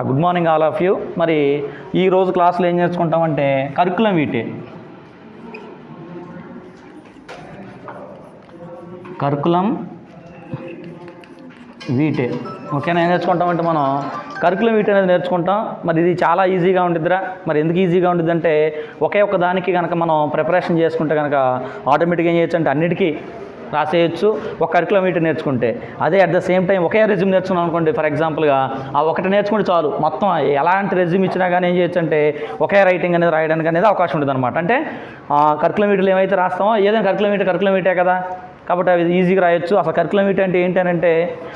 Good morning all of you. మరి ఈరోజు క్లాసులో ఏం నేర్చుకుంటామంటే కరికులం వీటే. కరికులం వీటే ఓకేనా. ఏం నేర్చుకుంటామంటే మనం కరికులం వీటే అనేది నేర్చుకుంటాం. మరి ఇది చాలా ఈజీగా ఉంటుందిరా. మరి ఎందుకు ఈజీగా ఉంటుందంటే ఒకే ఒక్క దానికి కనుక మనం ప్రిపరేషన్ చేసుకుంటే కనుక ఆటోమేటిక్గా ఏం చేయొచ్చు అంటే అన్నిటికీ రాసేయచ్చు ఒక కరికులం వీటి నేర్చుకుంటే. అదే at the same time okay resume నేర్చుకున్నాం అనుకోండి, ఫర్ ఎగ్జాంపుల్గా ఆ ఒకటి నేర్చుకుంటే చాలు, మొత్తం ఎలాంటి రెజ్యూమ్ ఇచ్చినా కానీ ఏం చేయొచ్చు అంటే ఒకే రైటింగ్ అనేది రాయడానికి అనేది అవకాశం ఉంటుంది అనమాట. అంటే కరికులం వీటిలో ఏమైతే రాస్తామో ఏదైనా కరికులం వీటే కదా, కాబట్టి అవి ఈజీగా రాయొచ్చు. అసలు కరికులం వీటి అంటే ఏంటంటే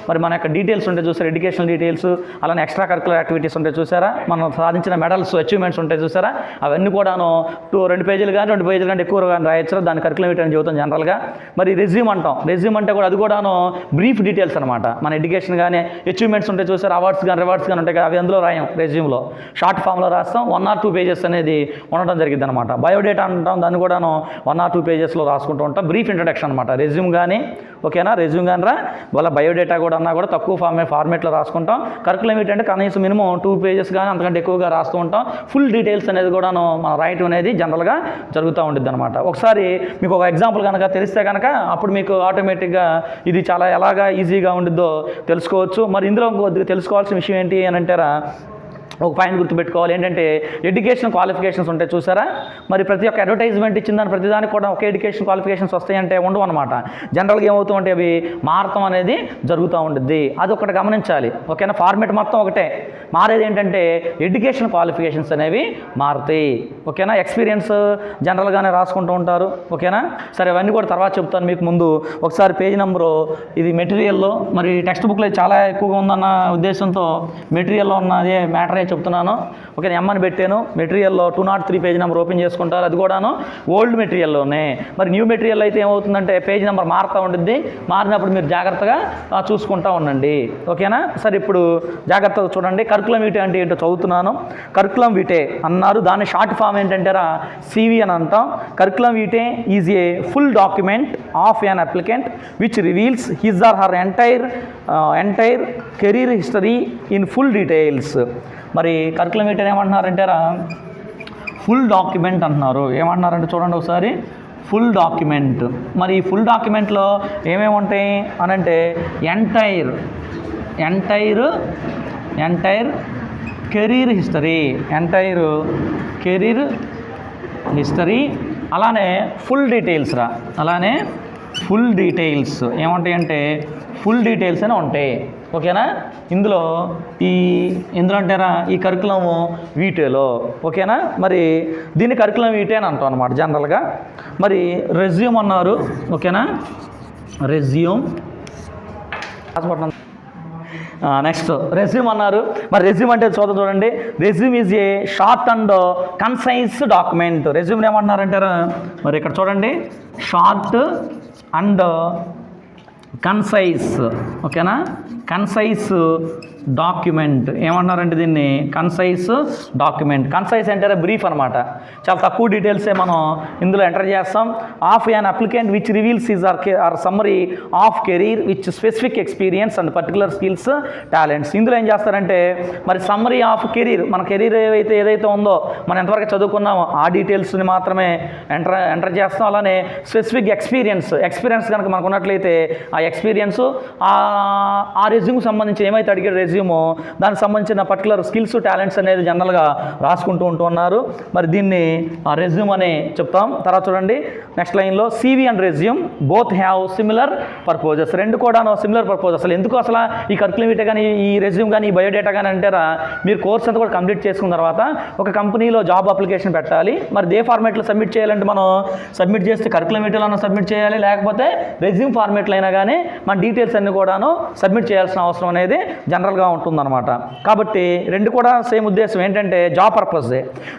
మరి మన యొక్క డీటెయిల్స్ ఉంటాయి చూసారా, ఎడ్యుకేషనల్ డీటెయిల్స్, అలానే ఎక్స్ట్రా కరికులర్ యాక్టివిటీస్ ఉంటాయి చూసారా, మనం సాధించిన మెడల్స్ అచీవ్మెంట్స్ ఉంటాయి చూసారా, అవన్నీ కూడాను 2 పేజీలు కానీ 2 పేజీలు కంటే ఎక్కువ కానీ రాయొచ్చు. దాన్ని కరికులం వీటి అని చెబుతాం జనరల్గా. మరి రెజ్యూమ్ అంటాం. రెజ్యూమ్ అంటే కూడా అది కూడాను బ్రీఫ్ డీటెయిల్స్ అనమాట. మన ఎడ్యుకేషన్ కానీ అచీవ్మెంట్స్ ఉంటాయి చూసారా, అవార్డ్స్ కానీ రివార్డ్స్ కానీ ఉంటాయి కదా, అవి అందులో రాయం. రెజ్యూమ్లో షార్ట్ ఫామ్లో రాస్తాం. 1 or 2 పేజెస్ అనేది ఉండడం జరిగింది అనమాట. బయోడేటా అంటాం, దాన్ని కూడాను 1 or 2 పేజెస్లో రాసుకుంటూ ఉంటాం. బ్రీఫ్ ఇంట్రడక్షన్ అనమాట. రెజ్యూమ్ కానీ ఓకేనా, రెజ్యూమ్ కానీ వాళ్ళ బయోడేటా కూడా అన్నా కూడా తక్కువ ఫార్మేట్లో రాసుకుంటాం. కరికులం ఏంటంటే కనీసం మినిమం 2 పేజెస్ కానీ అంతకంటే ఎక్కువగా రాస్తూ ఉంటాం. ఫుల్ డీటెయిల్స్ అనేది కూడాను మనం రాయటం అనేది జనరల్గా జరుగుతూ ఉంటుంది అనమాట. ఒకసారి మీకు ఒక ఎగ్జాంపుల్ కనుక తెలిస్తే కనుక అప్పుడు మీకు ఆటోమేటిక్గా ఇది చాలా ఎలాగా ఈజీగా ఉండిద్దో తెలుసుకోవచ్చు. మరి ఇందులో కొద్దిగా తెలుసుకోవాల్సిన విషయం ఏంటి అని అంటారా, ఒక పాయింట్ గుర్తుపెట్టుకోవాలి. ఏంటంటే ఎడ్యుకేషన్ క్వాలిఫికేషన్స్ ఉంటాయి చూసారా. మరి ప్రతి ఒక్క అడ్వర్టైజ్మెంట్ ఇచ్చిందని ప్రతిదానికి కూడా ఒకే ఎడ్యుకేషన్ క్వాలిఫికేషన్స్ వస్తాయంటే ఉండవు అనమాట. జనరల్గా ఏమవుతుందంటే అవి మారతం అనేది జరుగుతూ ఉంటుంది. అది ఒకటి గమనించాలి ఓకేనా. ఫార్మేట్ మొత్తం ఒకటే, మారేది ఏంటంటే ఎడ్యుకేషన్ క్వాలిఫికేషన్స్ అనేవి మారుతాయి ఓకేనా. ఎక్స్పీరియన్స్ జనరల్గానే రాసుకుంటూ ఉంటారు ఓకేనా. సరే అవన్నీ కూడా తర్వాత చెప్తాను మీకు. ముందు ఒకసారి పేజ్ నెంబరు, ఇది మెటీరియల్లో మరి టెక్స్ట్ బుక్లో చాలా ఎక్కువగా ఉందన్న ఉద్దేశంతో మెటీరియల్లో ఉన్నదే మ్యాటర్ చెప్తున్నాను ఓకే. ఎమ్మని పెట్టాను. మెటీరియల్లో 203 పేజ్ నెంబర్ ఓపెన్ చేసుకుంటారు. అది కూడాను ఓల్డ్ మెటీరియల్లోనే. మరి న్యూ మెటీరియల్ అయితే ఏమవుతుందంటే పేజ్ నెంబర్ మారుతూ ఉంటుంది. మారినప్పుడు మీరు జాగ్రత్తగా చూసుకుంటూ ఉండండి ఓకేనా. సరే ఇప్పుడు జాగ్రత్తగా చూడండి. కరికులం వీటే అంటే ఏంటో చదువుతున్నాను. కరికులం వీటే అన్నారు, దాని షార్ట్ ఫామ్ ఏంటంటారా CV అని అంటాం. Curriculum vitae is a full document of an applicant which reveals his or her entire career history in full details. మరి కరికులం వీటే ఏమంటున్నారంటారా ఫుల్ డాక్యుమెంట్ అంటున్నారు. ఏమంటున్నారంటే చూడండి ఒకసారి, ఫుల్ డాక్యుమెంట్. మరి ఈ ఫుల్ డాక్యుమెంట్లో ఏమేమి ఉంటాయి అని అంటే ఎంటైర్ కెరీర్ హిస్టరీ, అలానే ఫుల్ డీటెయిల్స్ ఏముంటాయంటే ఫుల్ డీటెయిల్స్ అని ఉంటాయి ఓకేనా. ఇందులో అంటారా ఈ కరికులము వీటేలో ఓకేనా. మరి దీన్ని కరికులం వీటే అని అంటాం అనమాట జనరల్గా. మరి రెజ్యూమ్ అన్నారు ఓకేనా. రెజ్యూమ్ నెక్స్ట్ రెజ్యూమ్ అన్నారు. మరి రెజ్యూమ్ అంటే చూడండి, resume is a short and concise document. Resume ఏమంటున్నారంటారా, మరి ఇక్కడ చూడండి, షార్ట్ అండ్ కన్సైజ్ ఓకేనా. కన్సైజ్ డాక్యుమెంట్ ఏమన్నారంటే దీన్ని కన్సైజ్ డాక్యుమెంట్. కన్సైజ్ అంటే బ్రీఫ్ అనమాట. చాలా తక్కువ డీటెయిల్సే మనం ఇందులో ఎంటర్ చేస్తాం. Of an applicant which reveals is or summary of career which specific experience and particular skills talents. ఇందులో ఏం చేస్తారంటే మరి సమ్మరీ ఆఫ్ కెరీర్, మన కెరీర్ ఏదైతే ఉందో మనం ఎంతవరకు చదువుకున్నామో ఆ డీటెయిల్స్ని మాత్రమే ఎంటర్ చేస్తాం. అలానే స్పెసిఫిక్ ఎక్స్పీరియన్స్ కనుక మనకు ఉన్నట్లయితే ఆ ఎక్స్పీరియన్స్ ఆ రెజ్యూమ్కి సంబంధించి ఏమైతే అడిగారు రెజ్యూమో దానికి సంబంధించిన పర్టికులర్ స్కిల్స్ టాలెంట్స్ అనేది జనరల్గా రాసుకుంటూ ఉంటున్నారు. మరి దీన్ని రెజ్యూమ్ అని చెప్తాం. తర్వాత చూడండి నెక్స్ట్ లైన్లో CV and resume both have similar purposes. రెండు కూడా సిమిలర్ పర్పోజ్. అసలు ఎందుకు అసలు ఈ కరికులం వీటే కానీ ఈ రెజ్యూమ్ కానీ ఈ బయోడేటా కానీ అంటారా, మీరు కోర్స్ అంతా కూడా కంప్లీట్ చేసుకున్న తర్వాత ఒక కంపెనీలో జాబ్ అప్లికేషన్ పెట్టాలి. మరి ఏ ఫార్మేట్లో సబ్మిట్ చేయాలంటే మనం సబ్మిట్ చేస్తే కరికులం వీటేలో సబ్మిట్ చేయాలి, లేకపోతే రెజ్యూమ్ ఫార్మేట్లో అయినా కానీ మన డీటెయిల్స్ అన్ని కూడాను సబ్మిట్ చేయాల్సిన అవసరం అనేది జనరల్గా ఉంటుందన్నమాట. కాబట్టి రెండు కూడా సేమ్ ఉద్దేశం ఏంటంటే job purpose.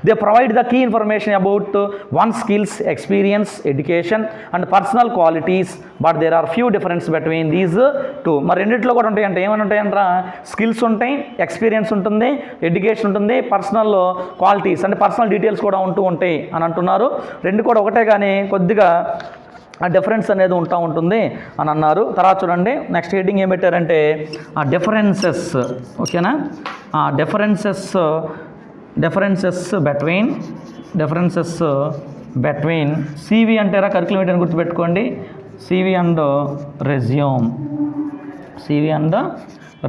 They provide the key information about one skills, experience, education and personal qualities, but there are few difference between these two. మరి రెండిట్లో కూడా ఉంటాయి అంటే ఏమైనా ఉంటాయంటారా, స్కిల్స్ ఉంటాయి, ఎక్స్పీరియన్స్ ఉంటుంది, ఎడ్యుకేషన్ ఉంటుంది, పర్సనల్ క్వాలిటీస్ అంటే పర్సనల్ డీటెయిల్స్ కూడా ఉంటాయి అని అంటున్నారు. రెండు కూడా ఒకటే కానీ కొద్దిగా ఆ డిఫరెన్స్ అనేది ఉంటుంది అని అన్నారు. తర్వాత చూడండి నెక్స్ట్ హెడ్డింగ్ ఏం పెట్టారంటే ఆ డిఫరెన్సెస్ ఓకేనా. డిఫరెన్సెస్ బిట్వీన్ సివి అంటారా కరికులం ఏంటని గుర్తుపెట్టుకోండి, సివి అండ్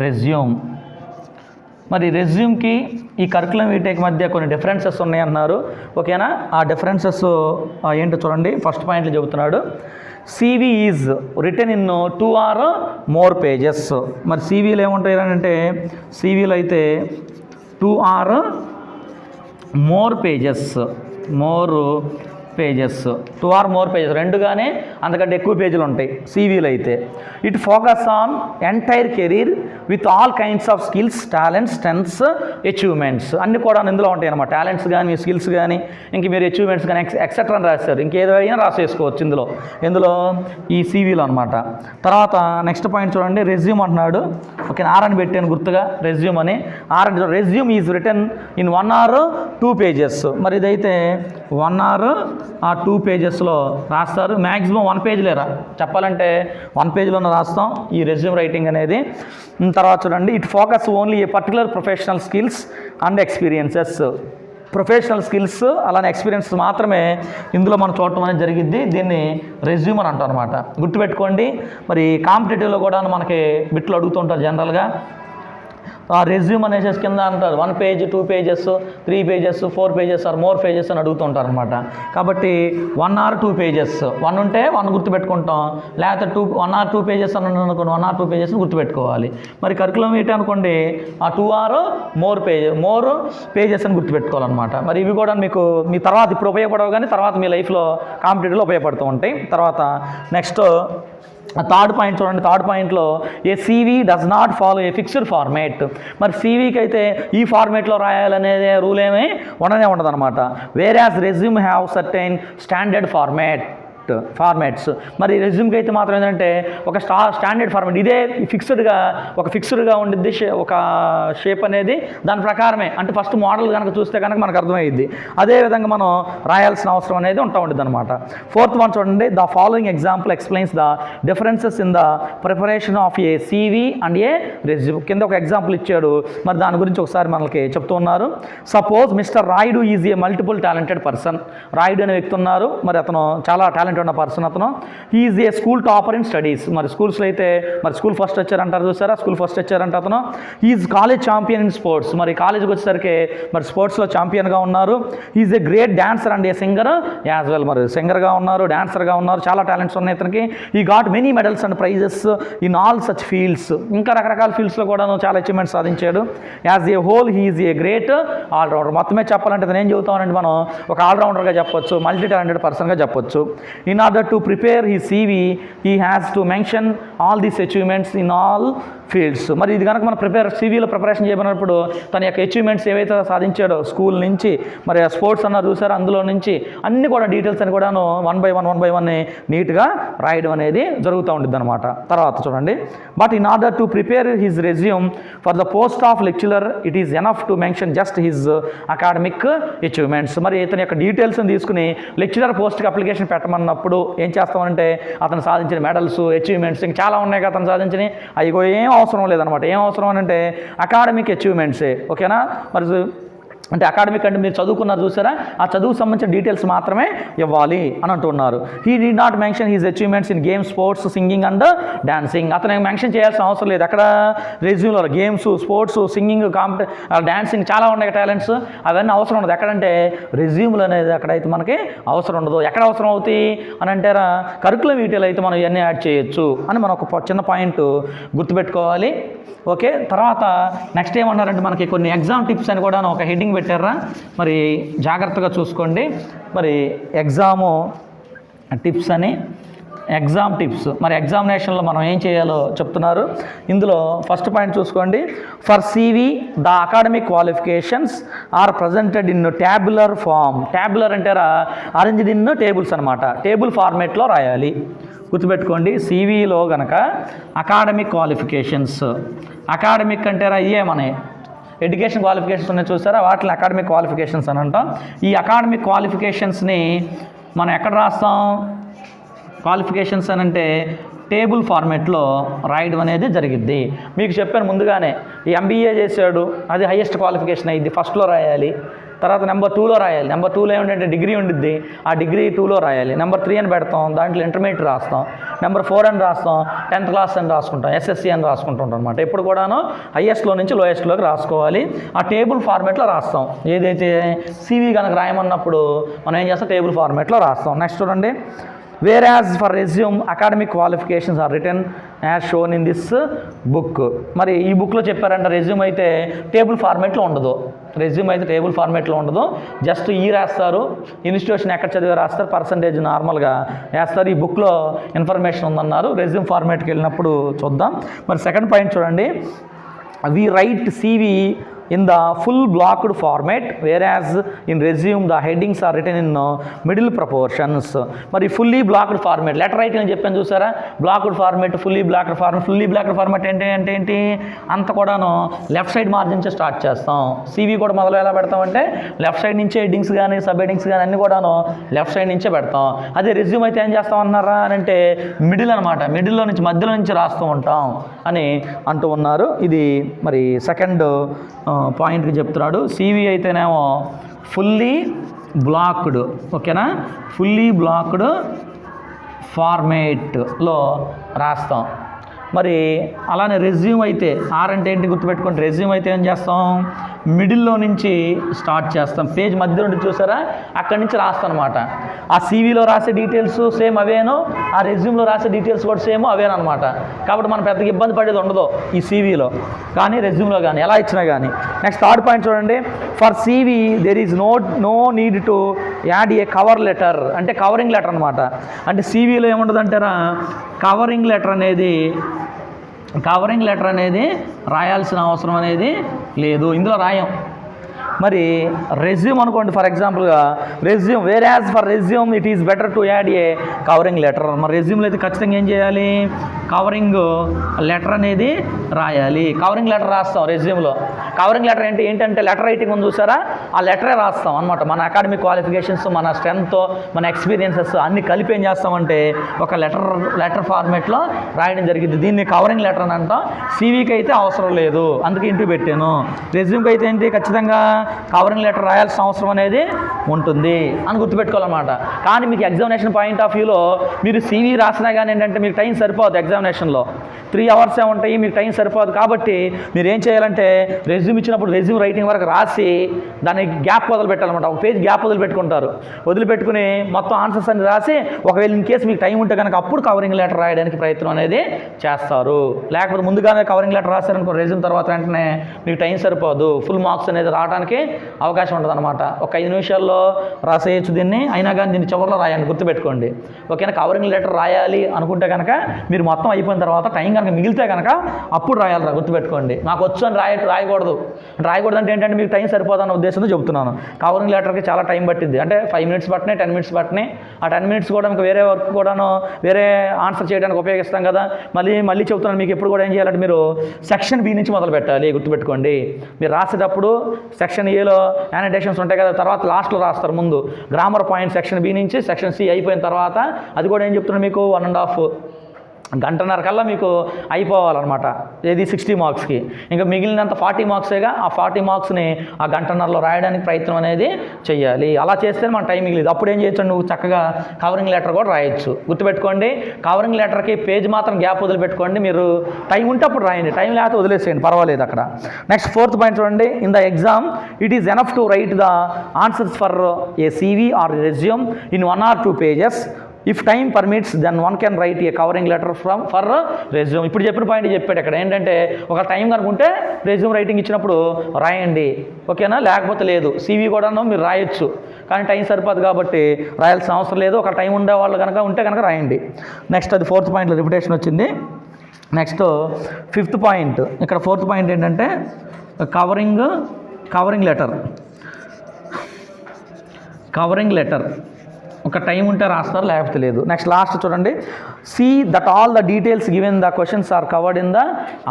రెజ్యూమ్. మరి రెజ్యూమ్కి ఈ కరికులం వీటేకి మధ్య కొన్ని డిఫరెన్సెస్ ఉన్నాయన్నారు. ఓకేనా, ఆ డిఫరెన్సెస్ ఏంటో చూడండి. ఫస్ట్ పాయింట్లో చెబుతున్నాడు, CV is written in 2 or more pages. మరి సివిలో ఏముంటాయి అంటే, సివిలో అయితే 2 or more pages 2 or more pages, 2 కానీ అంతకంటే ఎక్కువ పేజీలు ఉంటాయి సివిలో అయితే. It focus on entire career with all kinds of skills, talents, strengths, achievements అన్నీ కూడా ఇందులో ఉంటాయి అన్నమాట. టాలెంట్స్ కానీ, మీ స్కిల్స్ కానీ, ఇంక మీరు అచీవ్మెంట్స్ కానీ ఎక్సెట్రా అని రాస్తారు. ఇంకేదైనా రాసేసుకోవచ్చు ఇందులో ఈ సివిలో అనమాట. తర్వాత నెక్స్ట్ పాయింట్ చూడండి, రెజ్యూమ్ అంటున్నాడు. ఓకే, ఆర్ అని పెట్టాను గుర్తుగా, రెజ్యూమ్ అని. Resume is written in 1 or 2 pages. మరి ఇదైతే 1 or 2 pagesలో రాస్తారు. మ్యాక్సిమం 1 page చెప్పాలంటే 1 pageలోనే రాస్తాం ఈ రెజ్యూమ్ రైటింగ్ అనేది. తర్వాత చూడండి, it focus only A particular professional skills and experiences. Professional skills అలానే ఎక్స్పీరియన్స్ మాత్రమే ఇందులో మనం చూడటం అనేది జరిగిద్ది. దీన్ని రెజ్యూమ్ అని అంటారు అనమాట. గుర్తుపెట్టుకోండి. మరి కాంపిటేటివ్లో కూడా మనకి బిట్లు అడుగుతుంటారు జనరల్గా. రెజ్యూమ్ అనేసి కింద అంటారు 1 page, 2 pages, 3 pages, 4 pages or more pages అని అడుగుతుంటారు అనమాట. కాబట్టి 1 or 2 pages, 1 ఉంటే 1 గుర్తుపెట్టుకుంటాం, లేకపోతే 1 or 2 pages అని అనుకోండి, 1 or 2 pages గుర్తుపెట్టుకోవాలి. మరి కరికులం ఏంటి అనుకోండి, 2 or more pages అని గుర్తుపెట్టుకోవాలన్నమాట. మరి ఇవి కూడా మీకు మీ తర్వాత ఇప్పుడు ఉపయోగపడవు, కానీ తర్వాత మీ లైఫ్లో కాంపిటేటివ్లో ఉపయోగపడుతూ ఉంటాయి. తర్వాత నెక్స్ట్ థర్డ్ పాయింట్ చూడండి. థర్డ్ పాయింట్లో a CV does not follow a fixed format. మరి సివికి అయితే ఈ ఫార్మేట్లో రాయాలనేది రూల్ ఏమీ ఉండదు అనమాట. Where as resume have certain standard formats. మరి రెజ్యూమ్కి అయితే మాత్రం ఏంటంటే ఒక స్టాండర్డ్ ఫార్మాట్, ఇదే ఫిక్స్డ్గా ఉండిద్ది ఒక షేప్ అనేది. దాని ప్రకారమే అంటే ఫస్ట్ మోడల్ కనుక చూస్తే కనుక మనకు అర్థమయ్యిద్ది. అదేవిధంగా మనం రాయాల్సిన అవసరం అనేది ఉంటుంది అనమాట. ఫోర్త్ వన్ చూడండి, the following example explains the differences in the preparation of a CV and a resume. కింద ఒక ఎగ్జాంపుల్ ఇచ్చాడు, మరి దాని గురించి ఒకసారి మనకి చెప్తూ ఉన్నారు. Suppose mister Rayudu is a multiple talented person. Rayudu అనే వ్యక్తి ఉన్నారు, మరి అతను చాలా టాలెంటెడ్ ఉన్న పర్సన్. అతను is a school topper in studies. మరి స్కూల్స్లో అయితే మరి స్కూల్ ఫస్ట్ వచ్చారంటారు చూసారా, స్కూల్ ఫస్ట్ వచ్చారంటే అతను. Is college champion in sports. మరి కాలేజ్కి వచ్చేసరికి మరి స్పోర్ట్స్లో ఛాంపియన్గా ఉన్నారు. Is a great dancer and A singer as well. మరి సింగర్గా ఉన్నారు, డాన్సర్గా ఉన్నారు, చాలా టాలెంట్స్ ఉన్నాయి ఇతనికి. ఈ got many medals and prices in all such fields. ఇంకా రకరకాల ఫీల్డ్స్లో కూడా చాలా అచీవ్మెంట్స్ సాధించాడు. As a whole he is a great allrounder. మొత్తమే చెప్పాలంటే అతను ఏం చెబుతామంటే మనం ఒక ఆల్రౌండర్గా చెప్పొచ్చు, మల్టీ టాలెంటెడ్ పర్సన్గా చెప్పొచ్చు. In order to prepare his CV, he has to mention all these achievements in all fields. మరి ఇది కనుక మనం సివిలో ప్రిపరేషన్ చేయబడినప్పుడు తన యొక్క అచీవ్మెంట్స్ ఏవైతే సాధించాడో స్కూల్ నుంచి, మరి స్పోర్ట్స్ అన్నారు చూసారు, అందులో నుంచి అన్ని కూడా డీటెయిల్స్ అని కూడాను 1 by 1 నీట్గా రాయడం అనేది జరుగుతూ ఉంటుంది అనమాట. తర్వాత చూడండి, but in order to prepare his resume for the post of lecturer it is enough to mention just his academic achievements. మరి ఇతని యొక్క డీటెయిల్స్ని తీసుకుని లెక్చరర్ పోస్ట్కి అప్లికేషన్ పెట్టమన్నప్పుడు ఏం చేస్తామంటే అతను సాధించిన మెడల్స్, అచీవ్మెంట్స్ ఇంకా చాలా ఉన్నాయి కదా అతను సాధించినవి, అవి ఏం అవసరం లేదనమాట. ఏం అవసరం అని అంటే అకాడమిక్ అచీవ్మెంట్సే. ఓకేనా, మరి అంటే అకాడమిక్ అంటే మీరు చదువుకున్నారు చూసారా, ఆ చదువుకు సంబంధించిన డీటెయిల్స్ మాత్రమే ఇవ్వాలి అని అంటున్నారు. He did not mention his achievements in games, sports, singing and dancing. అతను మెన్షన్ చేయాల్సిన అవసరం లేదు. అక్కడ రెజ్యూమ్లో గేమ్స్, స్పోర్ట్స్, సింగింగ్, డాన్సింగ్ చాలా ఉన్నాయి టాలెంట్స్, అవన్నీ అవసరం ఉండదు. ఎక్కడంటే రెజ్యూమ్లో అనేది అక్కడైతే మనకి అవసరం ఉండదు. ఎక్కడ అవసరం అవుతాయి అని అంటారా, కరికులం వీటిలో అయితే మనం ఇవన్నీ యాడ్ చేయొచ్చు అని మనం ఒక చిన్న పాయింట్ గుర్తుపెట్టుకోవాలి. ఓకే, తర్వాత నెక్స్ట్ ఏమన్నారంటే మనకి కొన్ని ఎగ్జామ్ టిప్స్ అని కూడా ఒక హెడ్డింగ్ పెట్టారా, మరి జాగ్రత్తగా చూసుకోండి. మరి ఎగ్జాము టిప్స్ అని, ఎగ్జామ్ టిప్స్. మరి ఎగ్జామినేషన్లో మనం ఏం చేయాలో చెప్తున్నారు. ఇందులో ఫస్ట్ పాయింట్ చూసుకోండి, for CV the academic qualifications are presented in tabular form. Tabular అంటారా అరేంజ్డ్ ఇన్ టేబుల్స్ అనమాట. టేబుల్ ఫార్మేట్లో రాయాలి. గుర్తుపెట్టుకోండి, సివిలో కనుక అకాడమిక్ క్వాలిఫికేషన్స్, అకాడమిక్ అంటారా ఇయే మన ఎడ్యుకేషన్ క్వాలిఫికేషన్స్ ఉన్నాయి చూసారా, వాటిని అకాడమిక్ క్వాలిఫికేషన్స్ అని అంటాం. ఈ అకాడమిక్ క్వాలిఫికేషన్స్ని మనం ఎక్కడ రాస్తాం, క్వాలిఫికేషన్స్ అని అంటే టేబుల్ ఫార్మేట్లో రాయడం అనేది జరిగిద్ది. మీకు చెప్పాను ముందుగానే, ఈ MBA చేశాడు, అది హైయెస్ట్ క్వాలిఫికేషన్ అయ్యింది, ఫస్ట్లో రాయాలి. తర్వాత నెంబర్ 2లో రాయాలి. నెంబర్ 2లో ఏమిటంటే డిగ్రీ ఉండిద్ది, ఆ డిగ్రీ 2లో రాయాలి. నెంబర్ 3 అని పెడతాం, దాంట్లో ఇంటర్మీడియట్ రాస్తాం. నెంబర్ 4 అని రాస్తాం, 10th క్లాస్ అని రాసుకుంటాం, SSC అని రాసుకుంటుంటాం అనమాట. ఎప్పుడు కూడాను హైయెస్ట్లో నుంచి లోయెస్ట్లోకి రాసుకోవాలి. ఆ టేబుల్ ఫార్మేట్లో రాస్తాం. ఏదైతే CV కనుక రాయమన్నప్పుడు మనం ఏం చేస్తాం, టేబుల్ ఫార్మేట్లో రాస్తాం. నెక్స్ట్ చూడండి, whereas for resume academic qualifications are written as shown in this book. మరి ఈ బుక్లో చెప్పారంట, రెజ్యూమ్ అయితే టేబుల్ ఫార్మేట్లో ఉండదు. రెజ్యూమ్ అయితే టేబుల్ ఫార్మేట్లో ఉండదు, జస్ట్ రాస్తారు, ఇన్స్టిట్యూషన్ ఎక్కడ చదివే రాస్తారు, పర్సంటేజ్ నార్మల్గా వేస్తారు. ఈ బుక్లో ఇన్ఫర్మేషన్ ఉందన్నారు. రెజ్యూమ్ ఫార్మేట్కి వెళ్ళినప్పుడు చూద్దాం. మరి సెకండ్ పాయింట్ చూడండి, we write CV in the full blocked format, whereas in resume the headings are written in middle proportions. మరి fully blocked format, letter writing అని చెప్పాను చూసారా, blocked format, fully blocked format ఏంటి అంత కూడాను లెఫ్ట్ సైడ్ మార్జిన్ నుంచి start చేస్తాం. CV కూడా మొదలు ఎలా పెడతామంటే లెఫ్ట్ సైడ్ నుంచే హెడ్డింగ్స్ కానీ సబ్ హెడ్డింగ్స్ కానీ అన్ని కూడాను లెఫ్ట్ సైడ్ నుంచే పెడతాం. అదే రెజ్యూమ్ అయితే ఏం చేస్తాం అన్నారా అని అంటే మిడిల్ అనమాట, మిడిల్లో నుంచి మధ్యలో నుంచి రాస్తూ ఉంటాం అని అంటూ ఉన్నారు. ఇది మరి సెకండ్ పాయింట్కి చెప్తున్నాడు. CV అయితేనేమో ఫుల్లీ బ్లాక్డ్, ఓకేనా, ఫుల్లీ బ్లాక్డ్ ఫార్మేట్లో రాస్తాం. మరి అలానే రెజ్యూమ్ అయితే అంటే ఏంటి గుర్తుపెట్టుకోండి, రెజ్యూమ్ అయితే ఏం చేస్తాం, మిడిల్లో నుంచి స్టార్ట్ చేస్తాం, పేజ్ మధ్య నుండి చూసారా అక్కడి నుంచి రాస్తాం అనమాట. ఆ CVలో రాసే డీటెయిల్స్ సేమ్ అవేనో, ఆ రెజ్యూమ్లో రాసే డీటెయిల్స్ కూడా సేమ్ అవేనమాట. కాబట్టి మనం పెద్దగా ఇబ్బంది పడేది ఉండదు ఈ CVలో కానీ రెజ్యూమ్లో కానీ ఎలా ఇచ్చినా కానీ. నెక్స్ట్ థర్డ్ పాయింట్ చూడండి, for CV there is no need to add a cover letter, అంటే కవరింగ్ లెటర్ అనమాట. అంటే CVలో ఏముండదు అంటారా, కవరింగ్ లెటర్ అనేది రాయాల్సిన అవసరం అనేది లేదు, ఇందులో రాయం. మరి రెజ్యూమ్ అనుకోండి, ఫర్ ఎగ్జాంపుల్గా resume, whereas for resume it is better to add a covering letter. మరి రెజ్యూమ్లో అయితే ఖచ్చితంగా ఏం చేయాలి, కవరింగ్ లెటర్ అనేది రాయాలి. కవరింగ్ లెటర్ రాస్తాం రెజ్యూమ్లో. కవరింగ్ లెటర్ ఏంటంటే లెటర్ రైటింగ్ ఉంది చూసారా, ఆ లెటరే రాస్తాం అనమాట. మన అకాడమిక్ క్వాలిఫికేషన్స్, మన స్ట్రెంత్, మన ఎక్స్పీరియన్సెస్ అన్ని కలిపి ఏం చేస్తామంటే ఒక లెటర్ ఫార్మేట్లో రాయడం జరిగింది. దీన్ని కవరింగ్ లెటర్ అని అంటాం. CVకి అయితే అవసరం లేదు, అందుకే ఇంటికి పెట్టాను. రెజ్యూమ్కి అయితే ఏంటి, ఖచ్చితంగా కవరింగ్ లెటర్ రాయాల్సిన అవసరం అనేది ఉంటుంది అని గుర్తుపెట్టుకోవాలన్నమాట. కానీ మీకు ఎగ్జామినేషన్ పాయింట్ ఆఫ్ వ్యూలో మీరు CV రాసినా కానీ ఏంటంటే మీకు టైం సరిపోదు. ఎగ్జామినేషన్లో 3 hours ఉంటాయి, మీకు టైం సరిపోదు. కాబట్టి మీరు ఏం చేయాలంటే రెజ్యూమ్ ఇచ్చినప్పుడు రెజ్యూమ్ రైటింగ్ వరకు రాసి దానికి గ్యాప్ వదిలిపెట్టాలన్నమాట. ఒక పేజ్ గ్యాప్ వదిలిపెట్టుకుని మొత్తం ఆన్సర్స్ అన్ని రాసి, ఒకవేళ ఇన్ కేసు మీకు టైం ఉంటే కనుక అప్పుడు కవరింగ్ లెటర్ రాయడానికి ప్రయత్నం అనేది చేస్తారు. లేకపోతే ముందుగానే కవరింగ్ లెటర్ రాశారనుకో రెజ్యూమ్ తర్వాత వెంటనే మీకు టైం సరిపోదు, ఫుల్ మార్క్స్ అనేది రావడానికి అవకాశం ఉంటుంది అనమాట. ఒక 5 నిమిషాల్లో రాసేయచ్చు దీన్ని, అయినా కానీ దీన్ని చివరిలో రాయండి, గుర్తుపెట్టుకోండి, ఓకేనా. కవరింగ్ లెటర్ రాయాలి అనుకుంటే కనుక మీరు మొత్తం అయిపోయిన తర్వాత టైం కనుక మిగిలితే కనుక అప్పుడు రాయాలరా, గుర్తుపెట్టుకోండి. నాకు వచ్చు అని రాయకూడదు అంటే ఏంటంటే మీకు టైం సరిపోదన్న ఉద్దేశంతో చెప్తున్నాను. కవరింగ్ లెటర్కి చాలా టైం పట్టింది, అంటే 5 minutes పట్టినాయి, 10 minutes పట్టినాయి. ఆ 10 minutes కూడా మీకు వేరే వర్క్ కూడాను వేరే ఆన్సర్ చేయడానికి ఉపయోగిస్తాం కదా. మళ్ళీ చెప్తున్నాను మీకు, ఎప్పుడు కూడా ఏం చేయాలంటే మీరు సెక్షన్ B నుంచి మొదలు పెట్టాలి, గుర్తుపెట్టుకోండి. మీరు రాసేటప్పుడు సెక్షన్ Aలో యానిటేషన్స్ ఉంటాయి కదా, తర్వాత లాస్ట్లో రాస్తారు. ముందు గ్రామర్ పాయింట్ సెక్షన్ B నుంచి సెక్షన్ C అయిపోయిన తర్వాత అది కూడా ఏం చెప్తున్నాను మీకు 1.5 గంటన్నర కల్లా మీకు అయిపోవాలన్నమాట. ఏది 60 మార్క్స్కి. ఇంకా మిగిలినంత 40 మార్క్సేగా, ఆ 40 మార్క్స్ని ఆ గంటన్నరలో రాయడానికి ప్రయత్నం అనేది చేయాలి. అలా చేస్తే మన టైం మిగిలింది. అప్పుడు ఏం చేయొచ్చు, నువ్వు చక్కగా కవరింగ్ లెటర్ కూడా రాయొచ్చు. గుర్తుపెట్టుకోండి, కవరింగ్ లెటర్కి పేజ్ మాత్రం గ్యాప్ వదిలిపెట్టుకోండి. మీరు టైం ఉంటే అప్పుడు రాయండి, టైం లేకపోతే వదిలేసేయండి, పర్వాలేదు అక్కడ. నెక్స్ట్ 4th పాయింట్ చూడండి, in the exam it is enough to write the answers for a CV or resume in 1 or 2 pages. If time permits then one can write a covering letter for resume. ఇప్పుడు చెప్పిన point చెప్పాడు ఇక్కడ ఏంటంటే, ఒక time కనుకుంటే resume writing ఇచ్చినప్పుడు రాయండి, ఓకేనా. లేకపోతే లేదు. CV కూడా మీరు రాయొచ్చు, కానీ టైం సరిపోదు కాబట్టి రాయాల్సిన అవసరం లేదు. ఒక టైం ఉండే వాళ్ళు కనుక ఉంటే కనుక రాయండి. నెక్స్ట్ అది 4th పాయింట్లో రిపిటేషన్ వచ్చింది. నెక్స్ట్ 5th పాయింట్, ఇక్కడ 4th పాయింట్ ఏంటంటే కవరింగ్ లెటర్ ఒక టైం ఉంటే రాస్తారు, లేకపోతే లేదు. నెక్స్ట్ లాస్ట్ చూడండి, see that all the details given the questions are covered in the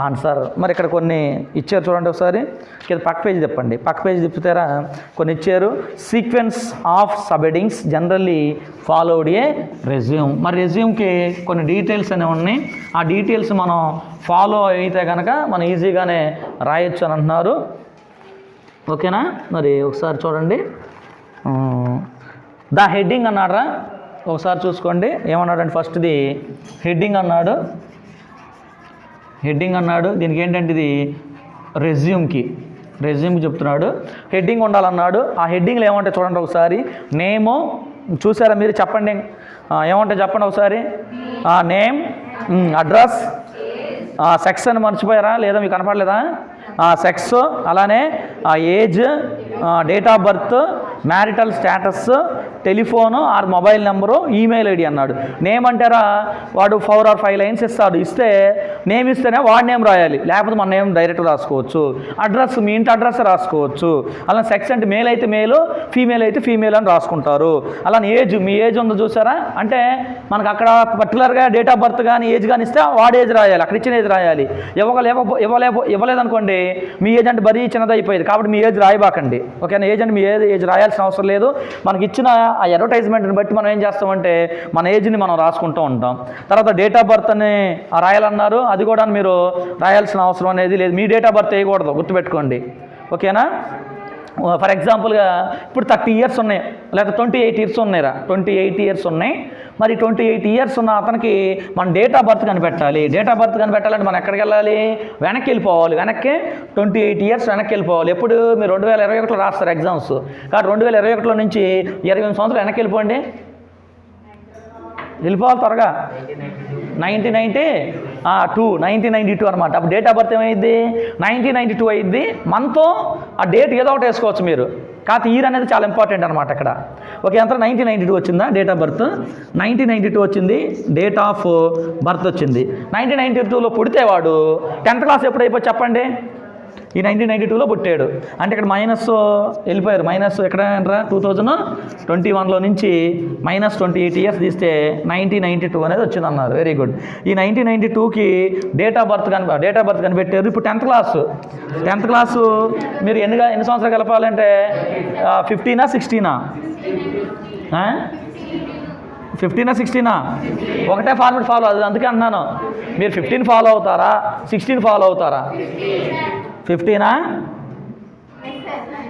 answer. మరి ఇక్కడ కొన్ని ఇచ్చారు చూడండి ఒకసారి, కింద పక్క పేజ్ తిప్పండి, పక్క పేజ్ తిప్పుతారా కొన్ని ఇచ్చారు. Sequence of sub headings generally followed A resume. మరి రెజ్యూమ్కి కొన్ని డీటెయిల్స్ అనేవి ఉన్నాయి, ఆ డీటెయిల్స్ మనం ఫాలో అయితే కనుక మనం ఈజీగానే రాయొచ్చు అని అంటున్నారు. ఓకేనా, మరి ఒకసారి చూడండి. ద హెడ్డింగ్ అన్నారా, ఒకసారి చూసుకోండి ఏమన్నాడంటే ఫస్ట్ది హెడ్డింగ్ అన్నాడు. దీనికి ఏంటంటే ఇది రెజ్యూమ్కి చెప్తున్నాడు హెడ్డింగ్ ఉండాలన్నాడు. ఆ హెడ్డింగ్లో ఏమంటే చూడండి ఒకసారి, నేము చూసారా మీరు, చెప్పండి ఏమంటే చెప్పండి ఒకసారి. నేమ్, అడ్రస్, సెక్స్ అని మర్చిపోయారా లేదా, మీకు కనపడలేదా? సెక్స్, అలానే age, date of birth, marital status, telephone or mobile number, email ID అన్నాడు. నేమ్ అంటారా, వాడు 4 or 5 లైన్స్ ఇస్తాడు, ఇస్తే నేమ్ ఇస్తేనే వాడి నేమ్ రాయాలి, లేకపోతే మన నేమ్ డైరెక్ట్ రాసుకోవచ్చు. అడ్రస్ మీ ఇంటి అడ్రస్ రాసుకోవచ్చు. అలా సెక్స్ అంటే మేల్ అయితే మేలు, ఫీమేల్ అయితే ఫీమేల్ అని రాసుకుంటారు. అలానే ఏజ్, మీ ఏజ్ ఉందో చూసారా, అంటే మనకు అక్కడ పర్టికులర్గా డేట్ ఆఫ్ బర్త్ కానీ ఏజ్ కానీ ఇస్తే వాడి ఏజ్ రాయాలి, అక్కడ ఇచ్చిన ఏజ్ రాయాలి. ఇవ్వలేదనుకోండి మీ ఏజ్ అంటే మరీ చిన్నదైపోయేది, కాబట్టి మీ ఏజ్ రాయబాకండి. ఓకేనా, ఏజ్ అంటే మీ ఏజ్ రాయాల్సిన అవసరం లేదు. మనకి ఇచ్చిన ఆ అడ్వర్టైజ్మెంట్ని బట్టి మనం ఏం చేస్తామంటే మన ఏజ్ని మనం రాసుకుంటూ ఉంటాం. తర్వాత డేట్ ఆఫ్ బర్త్ అని రాయాలన్నారు, అది కూడా మీరు రాయాల్సిన అవసరం అనేది లేదు. మీ డేట్ ఆఫ్ బర్త్ వేయకూడదు, గుర్తుపెట్టుకోండి. ఓకేనా, ఫర్ ఎగ్జాంపుల్గా ఇప్పుడు 30 years ఉన్నాయి, లేదా 28 years ఉన్నాయిరా, 28 years ఉన్నాయి. మరి 28 years ఉన్న అతనికి మన డేట్ ఆఫ్ బర్త్ కనిపెట్టాలి. డేట్ ఆఫ్ బర్త్ కనిపెట్టాలంటే మనం ఎక్కడికి వెళ్ళాలి, వెనక్కి వెళ్ళిపోవాలి. వెనక్కి 28 years వెనక్కి వెళ్ళిపోవాలి. ఎప్పుడు మీరు 2021లో రాస్తారు ఎగ్జామ్స్, కాబట్టి 2021లో నుంచి 28 సంవత్సరాలు వెనక్కి వెళ్ళిపోండి, వెళ్ళిపోవాలి త్వరగా. 1992 అనమాట. అప్పుడు డేట్ ఆఫ్ బర్త్ ఏమైంది, 1992 అయింది. మనతో ఆ డేట్ ఏదో ఒకటి వేసుకోవచ్చు మీరు, కాకపోతే ఇయర్ అనేది చాలా ఇంపార్టెంట్ అనమాట ఇక్కడ. ఓకే, అంతా 1992 వచ్చిందా డేట్ ఆఫ్ బర్త్, 1992 వచ్చింది డేట్ ఆఫ్ బర్త్ వచ్చింది. 1992లో పుడితే వాడు 10th క్లాస్ ఎప్పుడు అయిపోయి చెప్పండి. ఈ 1992లో పుట్టాడు అంటే ఇక్కడ మైనస్ వెళ్ళిపోయారు. మైనస్ ఎక్కడ 2021లో నుంచి -28 years తీస్తే 1992 అనేది వచ్చిందన్నారు. Very good. ఈ 1992కి డేట్ ఆఫ్ బర్త్ కనిపెట్టారు. ఇప్పుడు 10th క్లాసు మీరు ఎన్ని సంవత్సరాలు కలపాలంటే 15 or 16? 15 or 16? ఒకటే ఫార్మేట్ ఫాలో, అది అందుకే అంటున్నాను. మీరు 15 ఫాలో అవుతారా, 16 ఫాలో అవుతారా? 15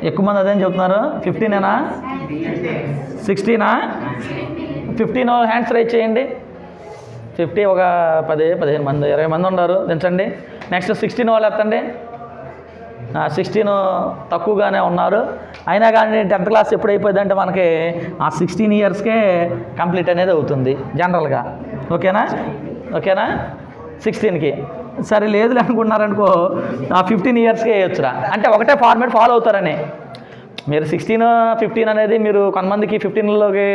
ఎక్కువ మంది అదేం చెప్తున్నారు. 15 16 15 హ్యాండ్స్ రైజ్ చేయండి. 50 ఒక 10-15 మంది 20 మంది ఉన్నారు, దించండి. నెక్స్ట్ 16 వాళ్ళు ఎత్తండి. 16 తక్కువగానే ఉన్నారు. అయినా కానీ 10th క్లాస్ ఎప్పుడు అయిపోయిందంటే మనకి ఆ 16 yearsకే కంప్లీట్ అనేది అవుతుంది జనరల్గా. ఓకేనా 16కి సరే లేదు అనుకుంటున్నారనుకో 15 yearsకే వేయొచ్చురా. అంటే ఒకటే ఫార్మేట్ ఫాలో అవుతారని. మీరు 16, 15 అనేది మీరు కొంతమందికి 15లోకి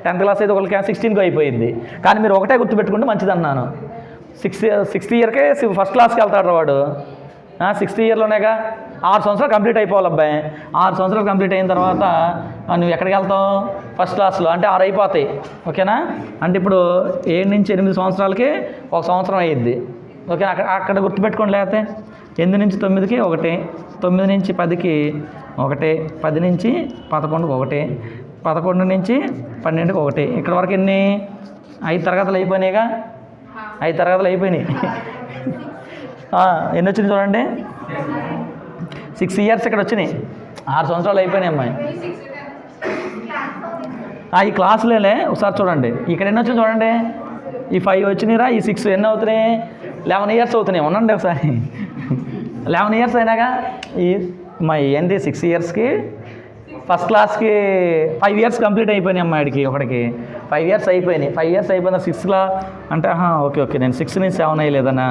10th క్లాస్ అయితే ఒకరికి 16కి అయిపోయింది. కానీ మీరు ఒకటే గుర్తుపెట్టుకుంటే మంచిది అన్నాను. 6th yearకే ఫస్ట్ క్లాస్కి వెళ్తాడు వాడు. 6th yearలోనేగా 6 సంవత్సరాలు కంప్లీట్ అయిపోవాలి అబ్బాయి. 6 సంవత్సరాలు కంప్లీట్ అయిన తర్వాత నువ్వు ఎక్కడికి వెళ్తావు, ఫస్ట్ క్లాస్లో. అంటే 6 అయిపోతాయి. ఓకేనా, అంటే ఇప్పుడు 7 నుంచి 8 సంవత్సరాలకి 1 సంవత్సరం అయ్యిద్ది. ఓకే, అక్కడ గుర్తుపెట్టుకోండి. లేకపోతే 8 నుంచి 9కి 1, 9 నుంచి 10కి 1, 10 నుంచి 11కి 1, 11 నుంచి 12కి 1. ఇక్కడ వరకు ఎన్ని 5 తరగతులు అయిపోయినాయిగా. 5 తరగతులు అయిపోయినాయి. ఎన్ని వచ్చినాయి చూడండి, 6 years ఇక్కడ వచ్చినాయి. 6 సంవత్సరాలు అయిపోయినాయి అమ్మాయి. ఈ క్లాసులేలే ఒకసారి చూడండి. ఇక్కడ ఎన్ని వచ్చినాయి చూడండి. ఈ 5 వచ్చినాయిరా, ఈ 6 ఎన్ని అవుతున్నాయి, 11 years అవుతున్నాయి. ఉండండి ఒకసారి. 11 years అయినాగా ఏంటి 6 yearsకి ఫస్ట్ క్లాస్కి 5 years కంప్లీట్ అయిపోయినాయి అమ్మాయిడికి. ఒకటికి 5 years అయిపోయినాయి. 5 years అయిపోయిన 6లా అంటే ఓకే నేను 6 నుంచి 7 అయ్యలేదనా.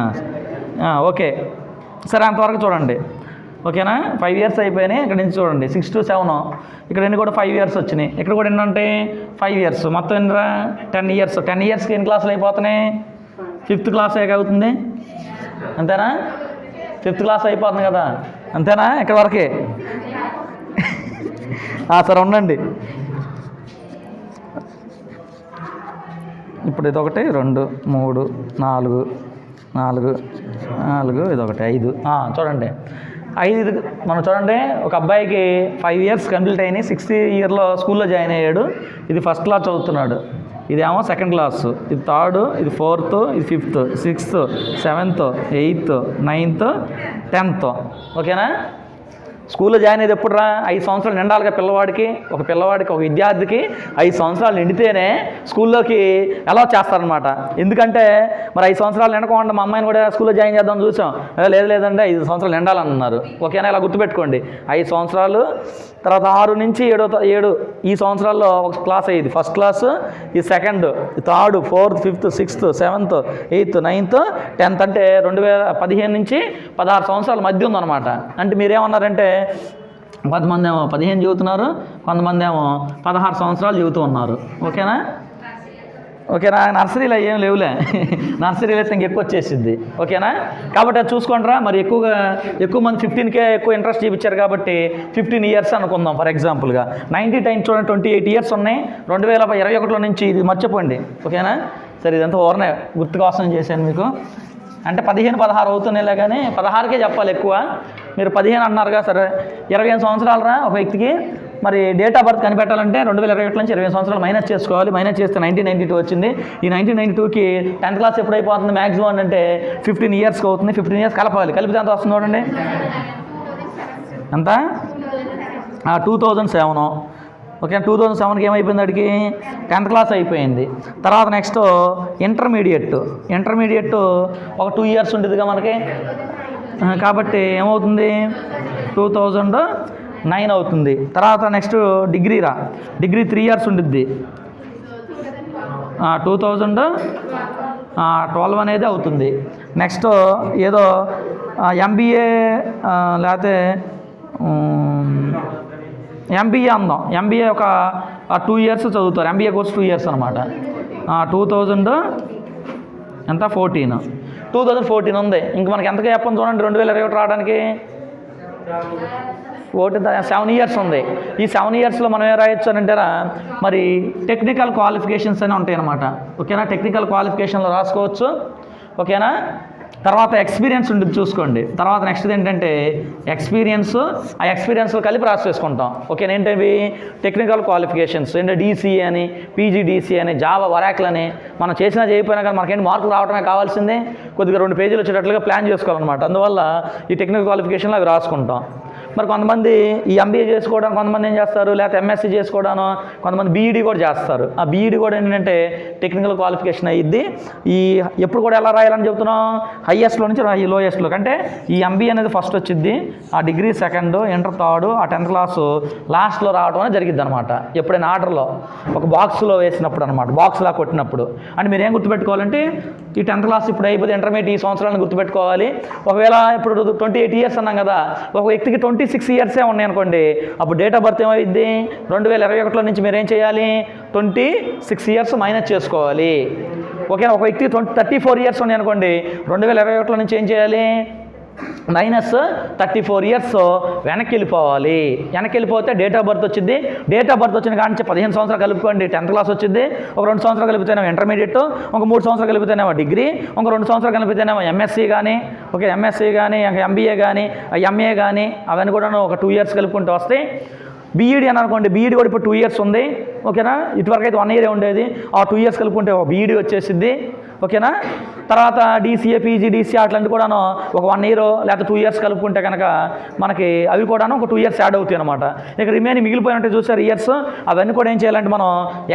ఓకే సరే, అంతవరకు చూడండి. ఓకేనా, 5 years అయిపోయినాయి. ఇక్కడ నుంచి చూడండి 6 to 7. ఇక్కడ ఎన్ని కూడా 5 years వచ్చినాయి. ఇక్కడ కూడా ఎన్ని అంటే 5 years. మొత్తం ఎన్నిరా 10 years. 10 yearsకి ఎన్ని క్లాసులు అయిపోతున్నాయి, 5th క్లాస్ అవుతుంది. అంతేనా, 5th క్లాస్ అయిపోతుంది కదా, అంతేనా ఇక్కడ వరకే. సరే ఉండండి. ఇప్పుడు ఇదొకటి 2 3 4 4 4 ఇదొకటి 5 చూడండి 5 మనం చూడండి ఒక అబ్బాయికి 5 ఇయర్స్ కంప్లీట్ అయినాయి 6th ఇయర్లో స్కూల్లో జాయిన్ అయ్యాడు. ఇది ఫస్ట్ క్లాస్ చదువుతున్నాడు, ఇదేమో సెకండ్ క్లాసు, ఇది 3rd, ఇది 4th, ఇది 5th, 6th, 7th, 8th, 9th, 10th. ఓకేనా? స్కూల్లో జాయిన్ అయ్యేది ఎప్పుడు రా? 5 సంవత్సరాలు నిండాలిగా పిల్లవాడికి. ఒక విద్యార్థికి 5 సంవత్సరాలు నిండితేనే స్కూల్లోకి ఎలా చేస్తారనమాట. ఎందుకంటే మరి 5 సంవత్సరాలు నిండకుండా మా అమ్మాయిని కూడా స్కూల్లో జాయిన్ చేద్దాం చూసాం, లేదంటే 5 సంవత్సరాలు నిండాలన్నారు. ఓకేనా? ఇలా గుర్తుపెట్టుకోండి, 5 సంవత్సరాలు, తర్వాత 6 నుంచి 7 ఈ సంవత్సరాల్లో ఒక క్లాస్ అయ్యేది, ఫస్ట్ క్లాసు, ఈ second, 3rd, 4th, 5th, 6th, 7th, 8th, 9th, 10th. అంటే 2015 నుంచి 16 సంవత్సరాల మధ్య ఉందన్నమాట. అంటే మీరేమన్నారంటే కొంతమంది ఏమో 15 చదువుతున్నారు, కొంతమంది ఏమో 16 సంవత్సరాలు చదువుతూ ఉన్నారు. ఓకేనా? నర్సరీలో ఏం లేవులే, నర్సరీలో అయితే ఇంకెక్కువ వచ్చేసిద్ది. ఓకేనా? కాబట్టి అది చూసుకోండిరా. మరి ఎక్కువ మంది 15K ఎక్కువ ఇంట్రెస్ట్ చూపించారు కాబట్టి 15 ఇయర్స్ అనుకుందాం ఫర్ ఎగ్జాంపుల్గా. 90 చూడండి 28 ఇయర్స్ ఉన్నాయి 2021 నుంచి. ఇది మర్చిపోండి. ఓకేనా? సరే, ఇదంతా ఓరనే గుర్తు కోసం చేశాను మీకు. అంటే 15 16 అవుతున్నాయిలే, కానీ 16కే చెప్పాలి ఎక్కువ. మీరు 15 అన్నారుగా, సరే 25 సంవత్సరాలు రా ఒక వ్యక్తికి. మరి డేట్ ఆఫ్ బర్త్ కనిపెట్టాలంటే 2021 నుంచి 25 సంవత్సరాలు మైనస్ చేసుకోవాలి. మైనస్ చేస్తే 1992 వచ్చింది. ఈ 1992కి 10th క్లాస్ ఎప్పుడు అయిపోతుంది మ్యాక్సిమం అంటే 15 ఇయర్స్కి అవుతుంది. 15 ఇయర్స్ కలపాలి. కలిపితే ఎంత వస్తుంది చూడండి, ఎంత? 2007. ఓకే, 2007కి ఏమైపోయింది? అడిగి 10th క్లాస్ అయిపోయింది. తర్వాత నెక్స్ట్ ఇంటర్మీడియట్ ఒక 2 ఇయర్స్ ఉంటుందిగా మనకి. కాబట్టి ఏమవుతుంది? 2009 అవుతుంది. తర్వాత నెక్స్ట్ డిగ్రీ 3 ఇయర్స్ ఉంటుంది, 2012 అనేది అవుతుంది. నెక్స్ట్ ఏదో MBA లేకపోతే MBA అందాం. MBA ఒక 2 ఇయర్స్ చదువుతారు. MBA కోర్స్ 2 ఇయర్స్ అనమాట. 2014 ఉంది. ఇంక మనకి ఎంతగా చెప్పండి చూడండి 2021 రావడానికి 7 ఇయర్స్ ఉంది. ఈ 7 ఇయర్స్లో మనం ఏం రాయొచ్చు అని అంటారా, మరి టెక్నికల్ క్వాలిఫికేషన్స్ అని ఉంటాయి అన్నమాట. ఓకేనా? టెక్నికల్ క్వాలిఫికేషన్లో రాసుకోవచ్చు. ఓకేనా? తర్వాత ఎక్స్పీరియన్స్ ఉంటుంది చూసుకోండి. తర్వాత నెక్స్ట్ ఏంటంటే ఎక్స్పీరియన్స్లో కలిపి రాసేసుకుంటాం. ఓకేనా? ఏంటవి టెక్నికల్ క్వాలిఫికేషన్స్ అంటే DCA అని, PGDCA అని, జావా, ఒరాకిల్ అని. మనం చేసినా చేయకపోయినా కానీ మనకేంటి మార్కులు రావడమే కావాల్సిందే. కొద్దిగా 2 పేజీలు వచ్చేటట్లుగా ప్లాన్ చేసుకోవాలన్నమాట. అందువల్ల ఈ టెక్నికల్ క్వాలిఫికేషన్లో అవి రాసుకుంటాం. మరి కొంతమంది ఈ MBA చేసుకోవడానికి కొంతమంది ఏం చేస్తారు, లేకపోతే MSc చేసుకోవడాను, కొంతమంది BEd కూడా చేస్తారు. ఆ BEd కూడా ఏంటంటే టెక్నికల్ క్వాలిఫికేషన్ అయ్యిద్ది. ఈ ఎప్పుడు కూడా ఎలా రాయాలని చెప్తున్నాం, హైయెస్ట్లో నుంచి లోయెస్ట్లో. అంటే ఈ MBA అనేది ఫస్ట్ వచ్చిద్ది, ఆ డిగ్రీ సెకండ్, ఇంటర్ థర్డ్, ఆ 10th క్లాసు లాస్ట్లో రావడం అనేది జరిగిద్ది అనమాట. ఎప్పుడైనా ఆర్డర్లో ఒక బాక్స్లో వేసినప్పుడు అనమాట, బాక్స్లా కొట్టినప్పుడు. అంటే మీరు ఏం గుర్తుపెట్టుకోవాలంటే ఈ 10th క్లాస్ ఇప్పుడు అయిపోతే ఇంటర్మీడియట్ ఈ సంవత్సరాలను గుర్తుపెట్టుకోవాలి. ఒకవేళ ఇప్పుడు 28 ఇయర్స్ అన్నాం కదా, ఒక వ్యక్తికి 26 ఇయర్సే ఉన్నాయి అనుకోండి, అప్పుడు డేట్ ఆఫ్ బర్త్ ఏమైంది 2021 నుంచి మీరు ఏం చేయాలి, 26 ఇయర్స్ మైనస్ చేసుకోవాలి. ఓకే, ఒక వ్యక్తికి 34 ఇయర్స్ ఉన్నాయి అనుకోండి, 2021 నుంచి ఏం చేయాలి, -34 ఇయర్స్ వెనక్కి వెళ్ళిపోవాలి. వెనక్కి వెళ్ళిపోతే డేట్ ఆఫ్ బర్త్ వచ్చింది. డేట్ ఆఫ్ బర్త్ వచ్చిన కాడి నుంచి 15 సంవత్సరాలు కలుపుకోండి, 10th క్లాస్ వచ్చింది. ఒక 2 సంవత్సరాలు కలిపితేనేమో ఇంటర్మీడియట్, ఒక 3 సంవత్సరాలు కలిపితేనేమో డిగ్రీ, ఒక 2 సంవత్సరాలు కలిపితేనేమో MSc కానీ, ఓకే MSc కానీ, MBA కానీ, MA కానీ, అవన్నీ కూడా ఒక 2 ఇయర్స్ కలుపుకుంటూ వస్తాయి. BEd అని అనుకోండి, BEd కూడా ఇప్పుడు 2 ఇయర్స్ ఉంది. ఓకేనా? ఇటువరకు అయితే 1 ఇయరే ఉండేది, ఆ 2 ఇయర్స్ కలుపుకుంటే ఒక BEd వచ్చేసింది. ఓకేనా? తర్వాత DCA, PGDCA అట్లాంటి కూడాను ఒక 1 ఇయర్ లేకపోతే 2 ఇయర్స్ కలుపుకుంటే కనుక మనకి అవి కూడాను ఒక 2 ఇయర్స్ యాడ్ అవుతాయి అనమాట. ఇక రిమైనింగ్ మిగిలిపోయినట్టు చూసారు ఇయర్స్, అవన్నీ కూడా ఏం చేయాలంటే మనం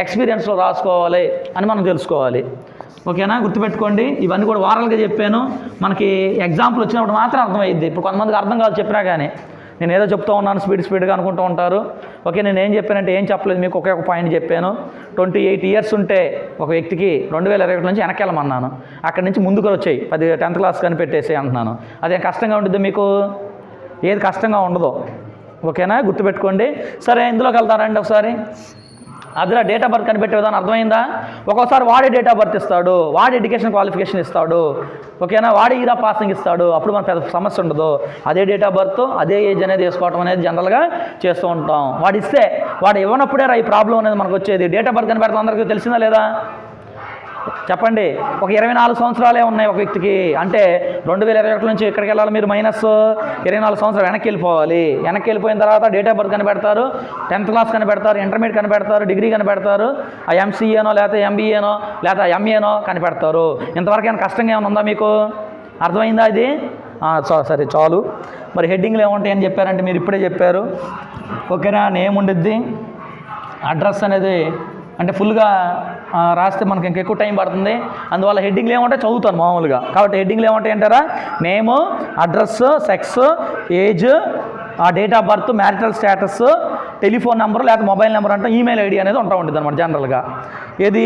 ఎక్స్పీరియన్స్లో రాసుకోవాలి అని మనం తెలుసుకోవాలి. ఓకేనా? గుర్తుపెట్టుకోండి, ఇవన్నీ కూడా వారాలుగా చెప్పాను. మనకి ఎగ్జాంపుల్ వచ్చినప్పుడు మాత్రం అర్థమైద్ది. ఇప్పుడు కొంతమందికి అర్థం కాదు చెప్పినా కానీ, నేను ఏదో చెప్తూ ఉన్నాను స్పీడ్గా అనుకుంటూ ఉంటారు. ఓకే, నేను ఏం చెప్పానంటే ఏం చెప్పలేదు మీకు, ఒకే ఒక పాయింట్ చెప్పాను. 28 ఇయర్స్ ఉంటే ఒక వ్యక్తికి 2021 నుంచి వెనక్కి వెళ్ళమన్నాను, అక్కడి నుంచి ముందుకు వచ్చాయి 10th క్లాస్ కానీ పెట్టేసి అంటున్నాను. అదే కష్టంగా ఉంటుంది మీకు, ఏది కష్టంగా ఉండదు. ఓకేనా? గుర్తుపెట్టుకోండి. సరే, ఇందులోకి వెళ్తారండి ఒకసారి. అదిలా డేట్ ఆఫ్ బర్త్ కనిపెట్టే విధానం అర్థమైందా? ఒక్కోసారి వాడే డేట్ ఆఫ్ బర్త్ ఇస్తాడు, వాడే ఎడ్యుకేషన్ క్వాలిఫికేషన్ ఇస్తాడు. ఓకేనా? వాడే ఇరా పాసింగ్ ఇస్తాడు, అప్పుడు మనకు పెద్ద సమస్య ఉండదు. అదే డేట్ ఆఫ్ బర్త్, అదే ఏజ్ అనేది వేసుకోవడం అనేది జనరల్గా చేస్తూ ఉంటాం. వాడు ఇస్తే, వాడు ఇవ్వనప్పుడే ఈ ప్రాబ్లం అనేది మనకు వచ్చేది. డేట్ ఆఫ్ బర్త్ కనిపెడతాం అందరికీ తెలిసిందా లేదా? చెప్పండి. ఒక 24 సంవత్సరాలే ఉన్నాయి ఒక వ్యక్తికి. అంటే 2021 నుంచి ఎక్కడికి వెళ్ళాలి మీరు? మైనస్ 24 సంవత్సరాలు వెనక్కి వెళ్ళిపోవాలి. వెనక్కి వెళ్ళిపోయిన తర్వాత డేట్ ఆఫ్ బర్త్ కనిపెడతారు, 10th క్లాస్ కనిపెడతారు, ఇంటర్మీడియట్ కనిపెడతారు, డిగ్రీ కనిపెడతారు, ఆ ఎంసీఏనో లేకపోతే ఎంబీఏనో లేకపోతే ఎంఏనో కనిపెడతారు. ఇంతవరకు ఏమైనా కష్టంగా ఏమైనా ఉందా మీకు? అర్థమైందా ఇది? సరే చాలు. మరి హెడ్డింగ్లు ఏముంటాయని చెప్పారంటే మీరు ఇప్పుడే చెప్పారు. ఓకేనా? నేమ్ ఉండిద్ది, అడ్రస్ అనేది అంటే ఫుల్గా రాస్తే మనకి ఇంకెక్కువ టైం పడుతుంది. అందువల్ల హెడ్డింగ్లు ఏమంటాయి చదువుతాను మామూలుగా. కాబట్టి హెడ్డింగ్లు ఏమంటాయి అంటారా? Name, address, sex, age, date of birth, marital status, telephone number లేకపోతే మొబైల్ నెంబర్ అంటే ఈమెయిల్ ఐడి అనేది ఉంటుంది అనమాట జనరల్గా. ఏది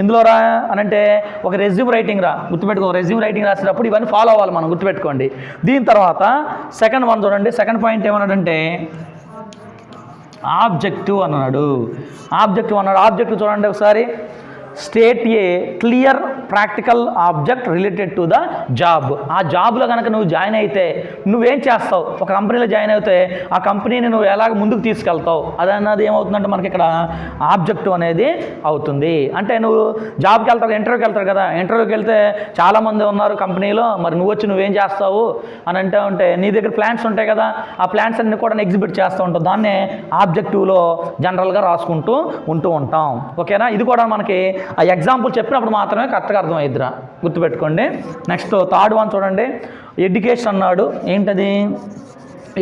ఎందులో రా అని అంటే ఒక రెజ్యూమ్ రైటింగ్ గుర్తుపెట్టుకో. రెజ్యూమ్ రైటింగ్ రాసేటప్పుడు ఇవన్నీ ఫాలో అవ్వాలి మనం, గుర్తుపెట్టుకోండి. దీని తర్వాత సెకండ్ వన్ చూడండి. సెకండ్ పాయింట్ ఏమన్నాడంటే ఆబ్జెక్టివ్ అన్నాడు. ఆబ్జెక్టివ్ చూడండి ఒకసారి. State A clear practical object related to the job. ఆ జాబ్లో కనుక నువ్వు జాయిన్ అయితే నువ్వేం చేస్తావు? ఒక కంపెనీలో జాయిన్ అయితే ఆ కంపెనీని నువ్వు ఎలాగ ముందుకు తీసుకెళ్తావు అదన్నది ఏమవుతుందంటే మనకి ఇక్కడ ఆబ్జెక్టివ్ అనేది అవుతుంది. అంటే నువ్వు జాబ్కి వెళ్తావు, ఇంటర్వ్యూకి వెళ్తారు కదా. ఇంటర్వ్యూకి వెళ్తే చాలామంది ఉన్నారు కంపెనీలో, మరి నువ్వు వచ్చి నువ్వేం చేస్తావు అని అంటే నీ దగ్గర ప్లాన్స్ ఉంటాయి కదా, ఆ ప్లాన్స్ అన్ని కూడా ఎగ్జిబిట్ చేస్తూ ఉంటావు. దాన్నే ఆబ్జెక్టివ్లో జనరల్గా రాసుకుంటూ ఉంటాం. ఓకేనా? ఇది కూడా మనకి ఆ ఎగ్జాంపుల్ చెప్పినప్పుడు మాత్రమే కరెక్ట్గా అర్థమవుద్దిరా, గుర్తుపెట్టుకోండి. నెక్స్ట్ థర్డ్ వన్ చూడండి. ఎడ్యుకేషన్ అన్నాడు. ఏంటది?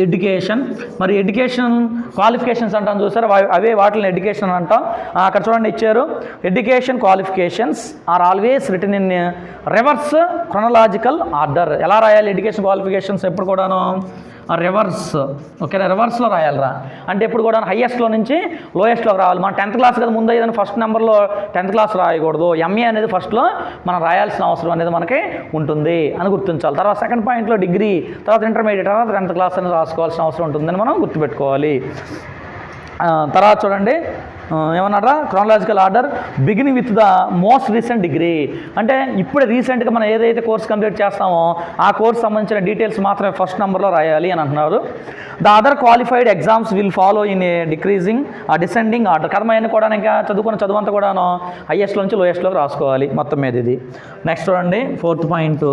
ఎడ్యుకేషన్. మరి ఎడ్యుకేషన్ క్వాలిఫికేషన్స్ అంటాం చూసారు, అవే వాటిని ఎడ్యుకేషన్ అంటాం. అక్కడ చూడండి ఇచ్చారు. Education qualifications are always written in reverse chronological order. ఎలా రాయాలి ఎడ్యుకేషన్ క్వాలిఫికేషన్స్? ఎప్పుడు కూడాను రివర్స్. ఓకేనా? రివర్స్లో రాయాలిరా. అంటే ఇప్పుడు కూడా హైయెస్ట్లో నుంచి లోయెస్ట్లోకి రావాలి. మన 10th క్లాస్ కదా ముందు ఏదైనా ఫస్ట్ నెంబర్లో 10th క్లాస్ రాయకూడదు. ఎంఏ అనేది ఫస్ట్లో మనం రాయాల్సిన అవసరం అనేది మనకి ఉంటుంది అని గుర్తించాలి. తర్వాత సెకండ్ పాయింట్లో డిగ్రీ, తర్వాత ఇంటర్మీడియట్, తర్వాత 10th క్లాస్ అనేది రాసుకోవాల్సిన అవసరం ఉంటుందని మనం గుర్తుపెట్టుకోవాలి. తర్వాత చూడండి ఏమన్నారా? Chronological order beginning with the most recent degree. అంటే ఇప్పుడే రీసెంట్గా మనం ఏదైతే కోర్స్ కంప్లీట్ చేస్తామో ఆ కోర్స్ సంబంధించిన డీటెయిల్స్ మాత్రమే ఫస్ట్ నెంబర్లో రాయాలి అని అంటున్నారు. The other qualified exams will follow in a decreasing descending order. కర్మయ్యని కూడా ఇంకా చదువుంతా కూడాను హైయెస్ట్ నుంచి లోయెస్ట్లోకి రాసుకోవాలి మొత్తం మీద ఇది. నెక్స్ట్ చూడండి fourth point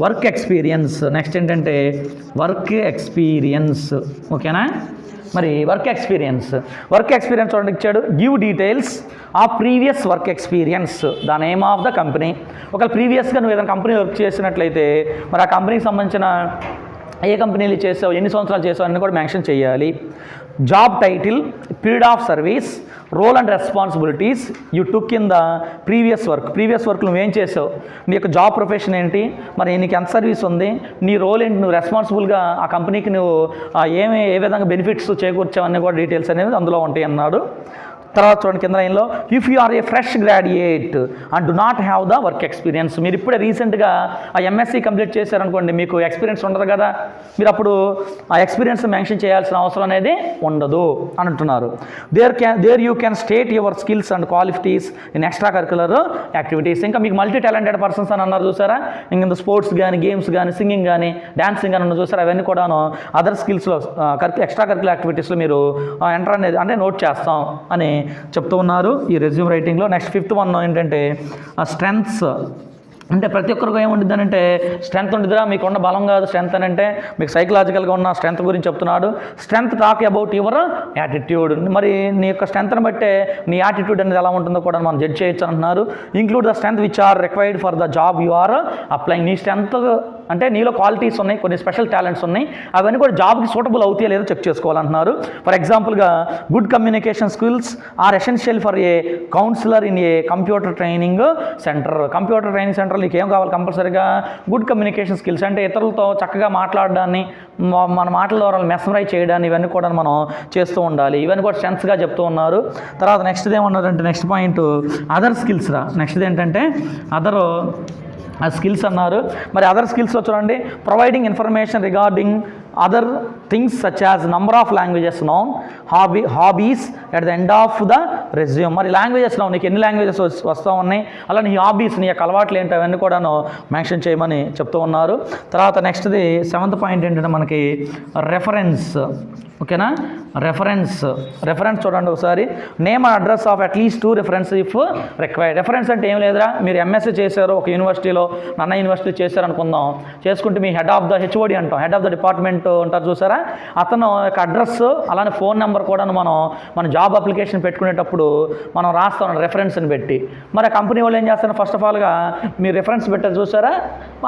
work experience. Next ఏంటంటే వర్క్ ఎక్స్పీరియన్స్. ఓకేనా? మరి వర్క్ ఎక్స్పీరియన్స్ చూడండి ఇచ్చాడు. Give details of previous work experience, the name of the company. ఒకవేళ ప్రీవియస్గా నువ్వు ఏదైనా కంపెనీ వర్క్ చేసినట్లయితే మరి ఆ కంపెనీకి సంబంధించిన ఏ కంపెనీలు చేసావు, ఎన్ని సంవత్సరాలు చేసావు అన్నీ కూడా మెన్షన్ చేయాలి. Job title, period of service, role and responsibilities you took in the previous work నువ్వేం చేసావు, నీ యొక్క జాబ్ ప్రొఫెషన్ ఏంటి, మరి నీకు ఎంత సర్వీస్ ఉంది, నీ రోల్ ఏంటి, నువ్వు రెస్పాన్సిబుల్గా ఆ కంపెనీకి నువ్వు ఏ విధంగా బెనిఫిట్స్ చేకూర్చావన్నీ కూడా డీటెయిల్స్ అనేవి అందులో ఉంటాయి అన్నాడు. తర్వాత చూడండి కింద లైన్లో if you are a fresh graduate and do not have the work experience. మీరు ఇప్పుడే రీసెంట్గా ఆ ఎంఎస్సీ కంప్లీట్ చేశారనుకోండి, మీకు ఎక్స్పీరియన్స్ ఉండదు కదా, మీరు అప్పుడు ఆ ఎక్స్పీరియన్స్ మెన్షన్ చేయాల్సిన అవసరం అనేది ఉండదు అని అంటున్నారు. There you can state your skills and qualities in extracurricular activities. ఇంకా మీకు మల్టీ టాలెంటెడ్ పర్సన్స్ అని అన్నారు చూసారా, ఇంకా స్పోర్ట్స్ కానీ, గేమ్స్ కానీ, సింగింగ్ కానీ, డాన్సింగ్ కానీ ఉన్నారు చూసారా, అవన్నీ కూడాను అదర్ స్కిల్స్లో ఎక్స్ట్రా కరిక్యులర్ యాక్టివిటీస్లో మీరు ఎంటర్ అనేది అంటే నోట్ చేస్తాం అని చెప్తూ ఉన్నారు ఈ రెజ్యూమ్ రైటింగ్లో. నెక్స్ట్ ఫిఫ్త్ వన్ ఏంటంటే స్ట్రెంగ్త్స్. అంటే ప్రతి ఒక్కరికి ఏముంటుంది అంటే స్ట్రెంత్ ఉంటుందిరా, మీకున్న బలం కాదు స్ట్రెంత్ అని అంటే మీకు సైకలాజికల్గా ఉన్న స్ట్రెంత్ గురించి చెప్తున్నాడు. Strength talk about your attitude. మరి నీ యొక్క స్ట్రెంత్ని బట్టే నీ యాటిట్యూడ్ అనేది ఎలా ఉంటుందో కూడా మనం జడ్జ్ చేయొచ్చు అంటున్నారు. Include the strength which are required for the job you are applying. నీ స్ట్రెంత్ అంటే నీలో క్వాలిటీస్ ఉన్నాయి, కొన్ని స్పెషల్ టాలెంట్స్ ఉన్నాయి, అవన్నీ కూడా జాబ్కి సూటబుల్ అవుతాయో లేదో చెక్ చేసుకోవాలంటున్నారు. ఫర్ ఎగ్జాంపుల్గా good communication skills are essential for a counsellor in a computer training centre. Computer training centre నీకు ఏం కావాలి కంపల్సరీగా? Good communication skills. అంటే ఇతరులతో చక్కగా మాట్లాడడాన్ని, మన మాటల ద్వారా మెస్మరైజ్ చేయడాన్ని, ఇవన్నీ కూడా మనం చేస్తూ ఉండాలి. ఇవన్నీ కూడా స్ట్రెంత్స్గా చెప్తూ ఉన్నారు. తర్వాత నెక్స్ట్ ఏమన్నారంటే నెక్స్ట్ పాయింట్ అదర్ స్కిల్స్ రా. నెక్స్ట్ ఏంటంటే అదర్ స్కిల్స్ అన్నారు. మరి అదర్ స్కిల్స్లో చూడండి providing information regarding other things such as number of languages noun, hobbies at the end of the resume. మరి లాంగ్వేజెస్ నౌన్, నీకు ఎన్ని లాంగ్వేజెస్ వస్తూ ఉన్నాయి, అలా నీ హాబీస్, నీ యొక్క అలవాట్లు ఏంటి అవన్నీ కూడాను మెన్షన్ చేయమని చెప్తూ ఉన్నారు. తర్వాత నెక్స్ట్ది 7th పాయింట్ ఏంటంటే మనకి రెఫరెన్స్. ఓకేనా, రెఫరెన్స్ చూడండి ఒకసారి. Name and address of at least 2 reference if required. Reference అంటే ఏం లేదురా, మీరు ఎంఎస్సీ చేశారు ఒక యూనివర్సిటీలో, నన్న యూనివర్సిటీ చేశారు అనుకుందాం, చేసుకుంటే మీ హెడ్ ఆఫ్ ద హెచ్ఓడి అంటాం, హెడ్ ఆఫ్ ద డిపార్ట్మెంట్ ఉంటారు చూసారా, అతను యొక్క అడ్రస్ అలానే ఫోన్ నెంబర్ కూడా మన జాబ్ అప్లికేషన్ పెట్టుకునేటప్పుడు మనం రాస్తాం రెఫరెన్స్ని పెట్టి. మరి ఆ కంపెనీ వాళ్ళు ఏం చేస్తారు, ఫస్ట్ ఆఫ్ ఆల్గా మీరు రెఫరెన్స్ పెట్టారు చూసారా,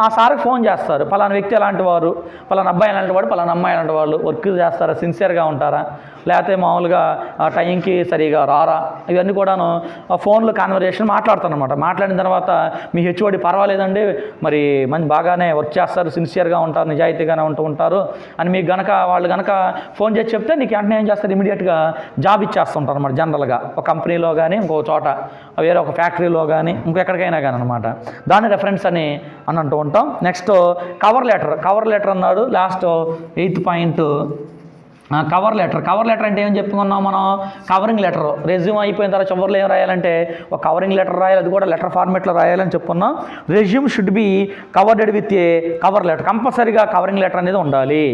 ఆ సార్కి ఫోన్ చేస్తారు, పలానా వ్యక్తి ఎలాంటి వారు, పలానా అబ్బాయి ఎలాంటి వాడు, పలానా అమ్మాయి ఎలాంటి వాళ్ళు, వర్క్ చేస్తారా, సిన్సియర్గా ఉంటారా, లేకపోతే మామూలుగా ఆ టైంకి సరిగా రారా, ఇవన్నీ కూడాను ఆ ఫోన్లో కాన్వర్జేషన్ మాట్లాడతాను అనమాట. మాట్లాడిన తర్వాత మీ హెచ్ఓడి పర్వాలేదండి, మరి మంచి బాగానే వర్క్ చేస్తారు, సిన్సియర్గా ఉంటారు, నిజాయితీగానే ఉంటారు అని మీకు వాళ్ళు కనుక ఫోన్ చేసి చెప్తే నీకు వెంటనే ఏం చేస్తారు, ఇమీడియట్గా జాబ్ ఇచ్చేస్తుంటారు అనమాట. జనరల్గా ఒక కంపెనీలో కానీ, ఇంకో చోట వేరే ఒక ఫ్యాక్టరీలో కానీ, ఇంకెక్కడికైనా కానీ అనమాట. దాన్ని రెఫరెన్స్ అని అంటూ ఉంటాం. నెక్స్ట్ కవర్ లెటర్ అన్నాడు last 8th point. Cover letter అంటే ఏం చెప్పుకున్నాం మనం, కవరింగ్ లెటర్. రెజ్యూమ్ అయిపోయిన తర్వాత చివరిలో ఏం రాయాలంటే ఒక కవరింగ్ లెటర్ రాయాలి, అది కూడా లెటర్ ఫార్మేట్లో రాయాలని చెప్పుకున్నాం. Resume should be covered with a cover letter. కంపల్సరీగా కవరింగ్ లెటర్ అనేది ఉండాలి.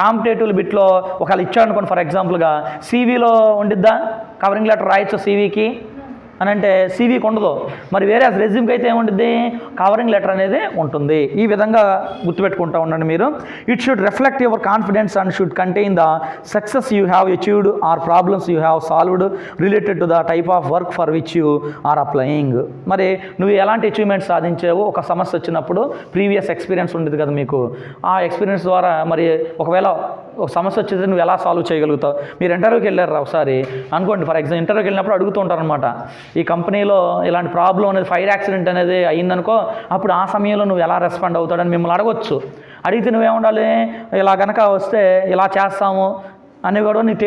కాంపిటేటివ్ బిట్లో ఒకవేళ ఇచ్చాడు అనుకోండి, ఫర్ ఎగ్జాంపుల్గా సీవీలో ఉండిద్దా కవరింగ్ లెటర్ రాయొచ్చు సీవీకి అని అంటే సీవీకి ఉండదు. మరి వేరే రెజ్యూమ్కి అయితే ఏముంటుంది, కవరింగ్ లెటర్ అనేది ఉంటుంది. ఈ విధంగా గుర్తుపెట్టుకుంటూ ఉండండి మీరు. It should reflect your confidence and should contain the success you have achieved or problems you have solved related to the type of work for which you are applying. మరి నువ్వు ఎలాంటి అచీవ్మెంట్స్ సాధించావు, ఒక సమస్య వచ్చినప్పుడు ప్రీవియస్ ఎక్స్పీరియన్స్ ఉండేది కదా మీకు, ఆ ఎక్స్పీరియన్స్ ద్వారా మరి ఒకవేళ ఒక సమస్య వచ్చేది నువ్వు ఎలా సాల్వ్ చేయగలుగుతావు. మీరు ఇంటర్వ్యూకి వెళ్ళారు ఒకసారి అనుకోండి, ఫర్ ఎగ్జాంపుల్ ఇంటర్వ్యూకి వెళ్ళినప్పుడు అడుగుతూ ఉంటారనమాట, ఈ కంపెనీలో ఇలాంటి ప్రాబ్లం అనేది, ఫైర్ యాక్సిడెంట్ అనేది అయ్యిందనుకో, అప్పుడు ఆ సమయంలో నువ్వు ఎలా రెస్పాండ్ అవుతాడని మిమ్మల్ని అడగొచ్చు. అడిగితే నువ్వేముండాలి, ఇలా కనుక వస్తే ఇలా చేస్తాము అని కూడా నీకు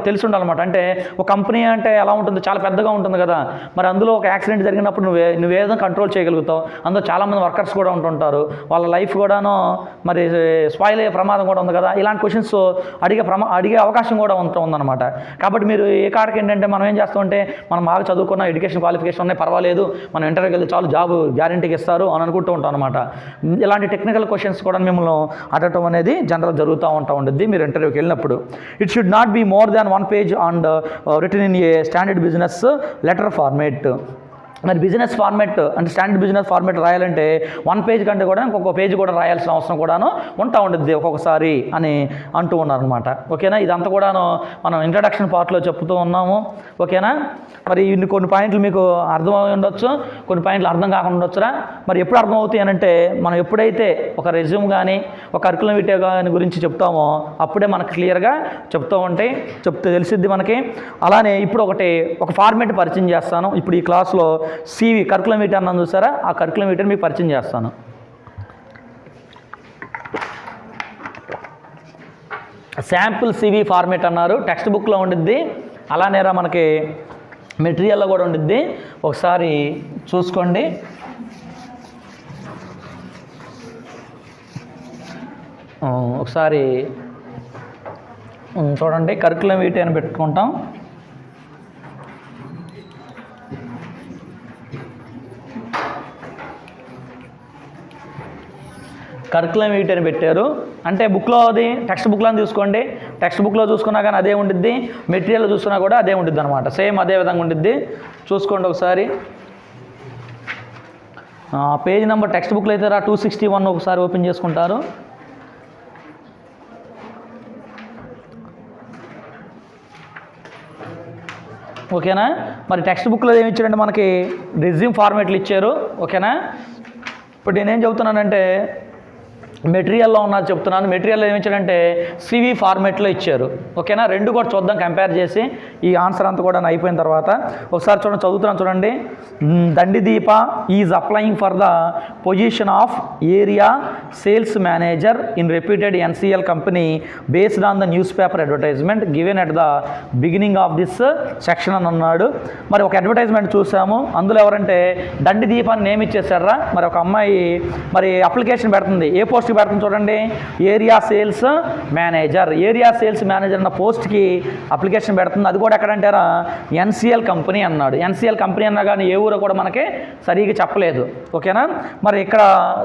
తెలిసి ఉండాలన్నమాట. అంటే ఒక కంపెనీ అంటే ఎలా ఉంటుంది, చాలా పెద్దగా ఉంటుంది కదా, మరి అందులో ఒక యాక్సిడెంట్ జరిగినప్పుడు నువ్వేదో కంట్రోల్ చేయగలుగుతావు. అందులో చాలామంది వర్కర్స్ కూడా ఉంటుంటారు, వాళ్ళ లైఫ్ కూడాను మరి స్పాయిల్ అయ్యే ప్రమాదం కూడా ఉంది కదా. ఇలాంటి క్వశ్చన్స్ అడిగే అవకాశం కూడా ఉందన్నమాట. కాబట్టి మీరు ఏ కాడికి ఏంటంటే మనం ఏం చేస్తామంటే, మనం బాగా చదువుకున్న ఎడ్యుకేషన్ క్వాలిఫికేషన్ ఉన్నాయి, పర్వాలేదు, మనం ఇంటర్వ్యూకి వెళ్తే చాలు జాబ్ గ్యారంటీకి ఇస్తారు అని అనుకుంటూ ఉంటాం అనమాట. ఇలాంటి టెక్నికల్ క్వశ్చన్స్ కూడా మిమ్మల్ని అడగటం అనేది జనరల్ జరుగుతూ ఉంటుంది మీరు ఇంటర్వ్యూకి వెళ్ళినప్పుడు. It should not be more than 1 page and written in a standard business letter format. మరి బిజినెస్ ఫార్మేట్ అంటే స్టాండర్డ్ బిజినెస్ ఫార్మేట్ రాయాలంటే 1 పేజ్ కంటే కూడా ఇంకొక పేజ్ కూడా రాయాల్సిన అవసరం కూడాను ఉంటుంది ఒక్కొక్కసారి అని అంటూ ఉన్నారనమాట. ఓకేనా, ఇదంతా కూడాను మనం ఇంట్రడక్షన్ పార్ట్లో చెప్తూ ఉన్నాము. ఓకేనా, మరి కొన్ని పాయింట్లు మీకు అర్థమై ఉండొచ్చు, కొన్ని పాయింట్లు అర్థం కాకుండా ఉండొచ్చురా. మరి ఎప్పుడు అర్థం అవుతాయి అని అంటే, మనం ఎప్పుడైతే ఒక రెజ్యూమ్ కానీ ఒక కరికులం విటే కానీ గురించి చెప్తామో అప్పుడే మనకు క్లియర్గా చెప్తే తెలిసిద్ది మనకి. అలానే ఇప్పుడు ఒక ఫార్మేట్ పరిచయం చేస్తాను. ఇప్పుడు ఈ క్లాస్లో CV కరికులం విటే అన్నాను చూసారా, ఆ కరికులం విటేని మీకు పరిచయం చేస్తాను. శాంపుల్ CV ఫార్మేట్ అన్నారు, టెక్స్ట్ బుక్లో ఉండిద్ది, అలానేరా మనకి మెటీరియల్లో కూడా ఉండిద్ది. ఒకసారి చూసుకోండి. ఒకసారి చూడండి, కరికులం విటే అని పెట్టుకుంటాం. కరికులం విటే అని పెట్టారు అంటే బుక్లో అది టెక్స్ట్ బుక్లో చూసుకోండి. టెక్స్ట్ బుక్లో చూసుకున్నా కానీ అదే ఉండిద్ది, మెటీరియల్ చూసుకున్నా కూడా అదే ఉండిద్ది అనమాట. సేమ్ అదే విధంగా ఉండిద్ది. చూసుకోండి ఒకసారి. పేజ్ నెంబర్ టెక్స్ట్ బుక్లో అయితే 261 ఒకసారి ఓపెన్ చేసుకుంటారు. ఓకేనా, మరి టెక్స్ట్ బుక్లో ఏమి ఇచ్చారంటే మనకి రెజ్యూమ్ ఫార్మేట్లు ఇచ్చారు. ఓకేనా, ఇప్పుడు నేనేం చెబుతున్నానంటే మెటీరియల్లో ఉన్నది చెప్తున్నాను. మెటీరియల్లో ఏమి ఇచ్చారంటే CV ఫార్మేట్లో ఇచ్చారు. ఓకేనా, రెండు కూడా చూద్దాం కంపేర్ చేసి. ఈ ఆన్సర్ అంతా కూడా అయిపోయిన తర్వాత ఒకసారి చదువుతున్నాను చూడండి. దండిదీప is applying for the position of area sales manager in reputed NCL company based on the newspaper advertisement given at the beginning of this section అని అన్నాడు. మరి ఒక అడ్వర్టైజ్మెంట్ చూసాము, అందులో ఎవరంటే దండిదీపాన్ని నేమ్ ఇచ్చేసారా. మరి ఒక అమ్మాయి మరి అప్లికేషన్ పెడుతుంది, ఏ పోస్ట్ ఫస్ట్ పెడుతుంది చూడండి, area sales manager. Area sales manager అన్న పోస్ట్కి అప్లికేషన్ పెడుతుంది. అది కూడా ఎక్కడంటారా, ఎన్సిఎల్ కంపెనీ అన్నాడు. ఎన్సిఎల్ కంపెనీ అన్నా కానీ ఏ ఊరో కూడా మనకి సరిగ్గా చెప్పలేదు. ఓకేనా, మరి ఇక్కడ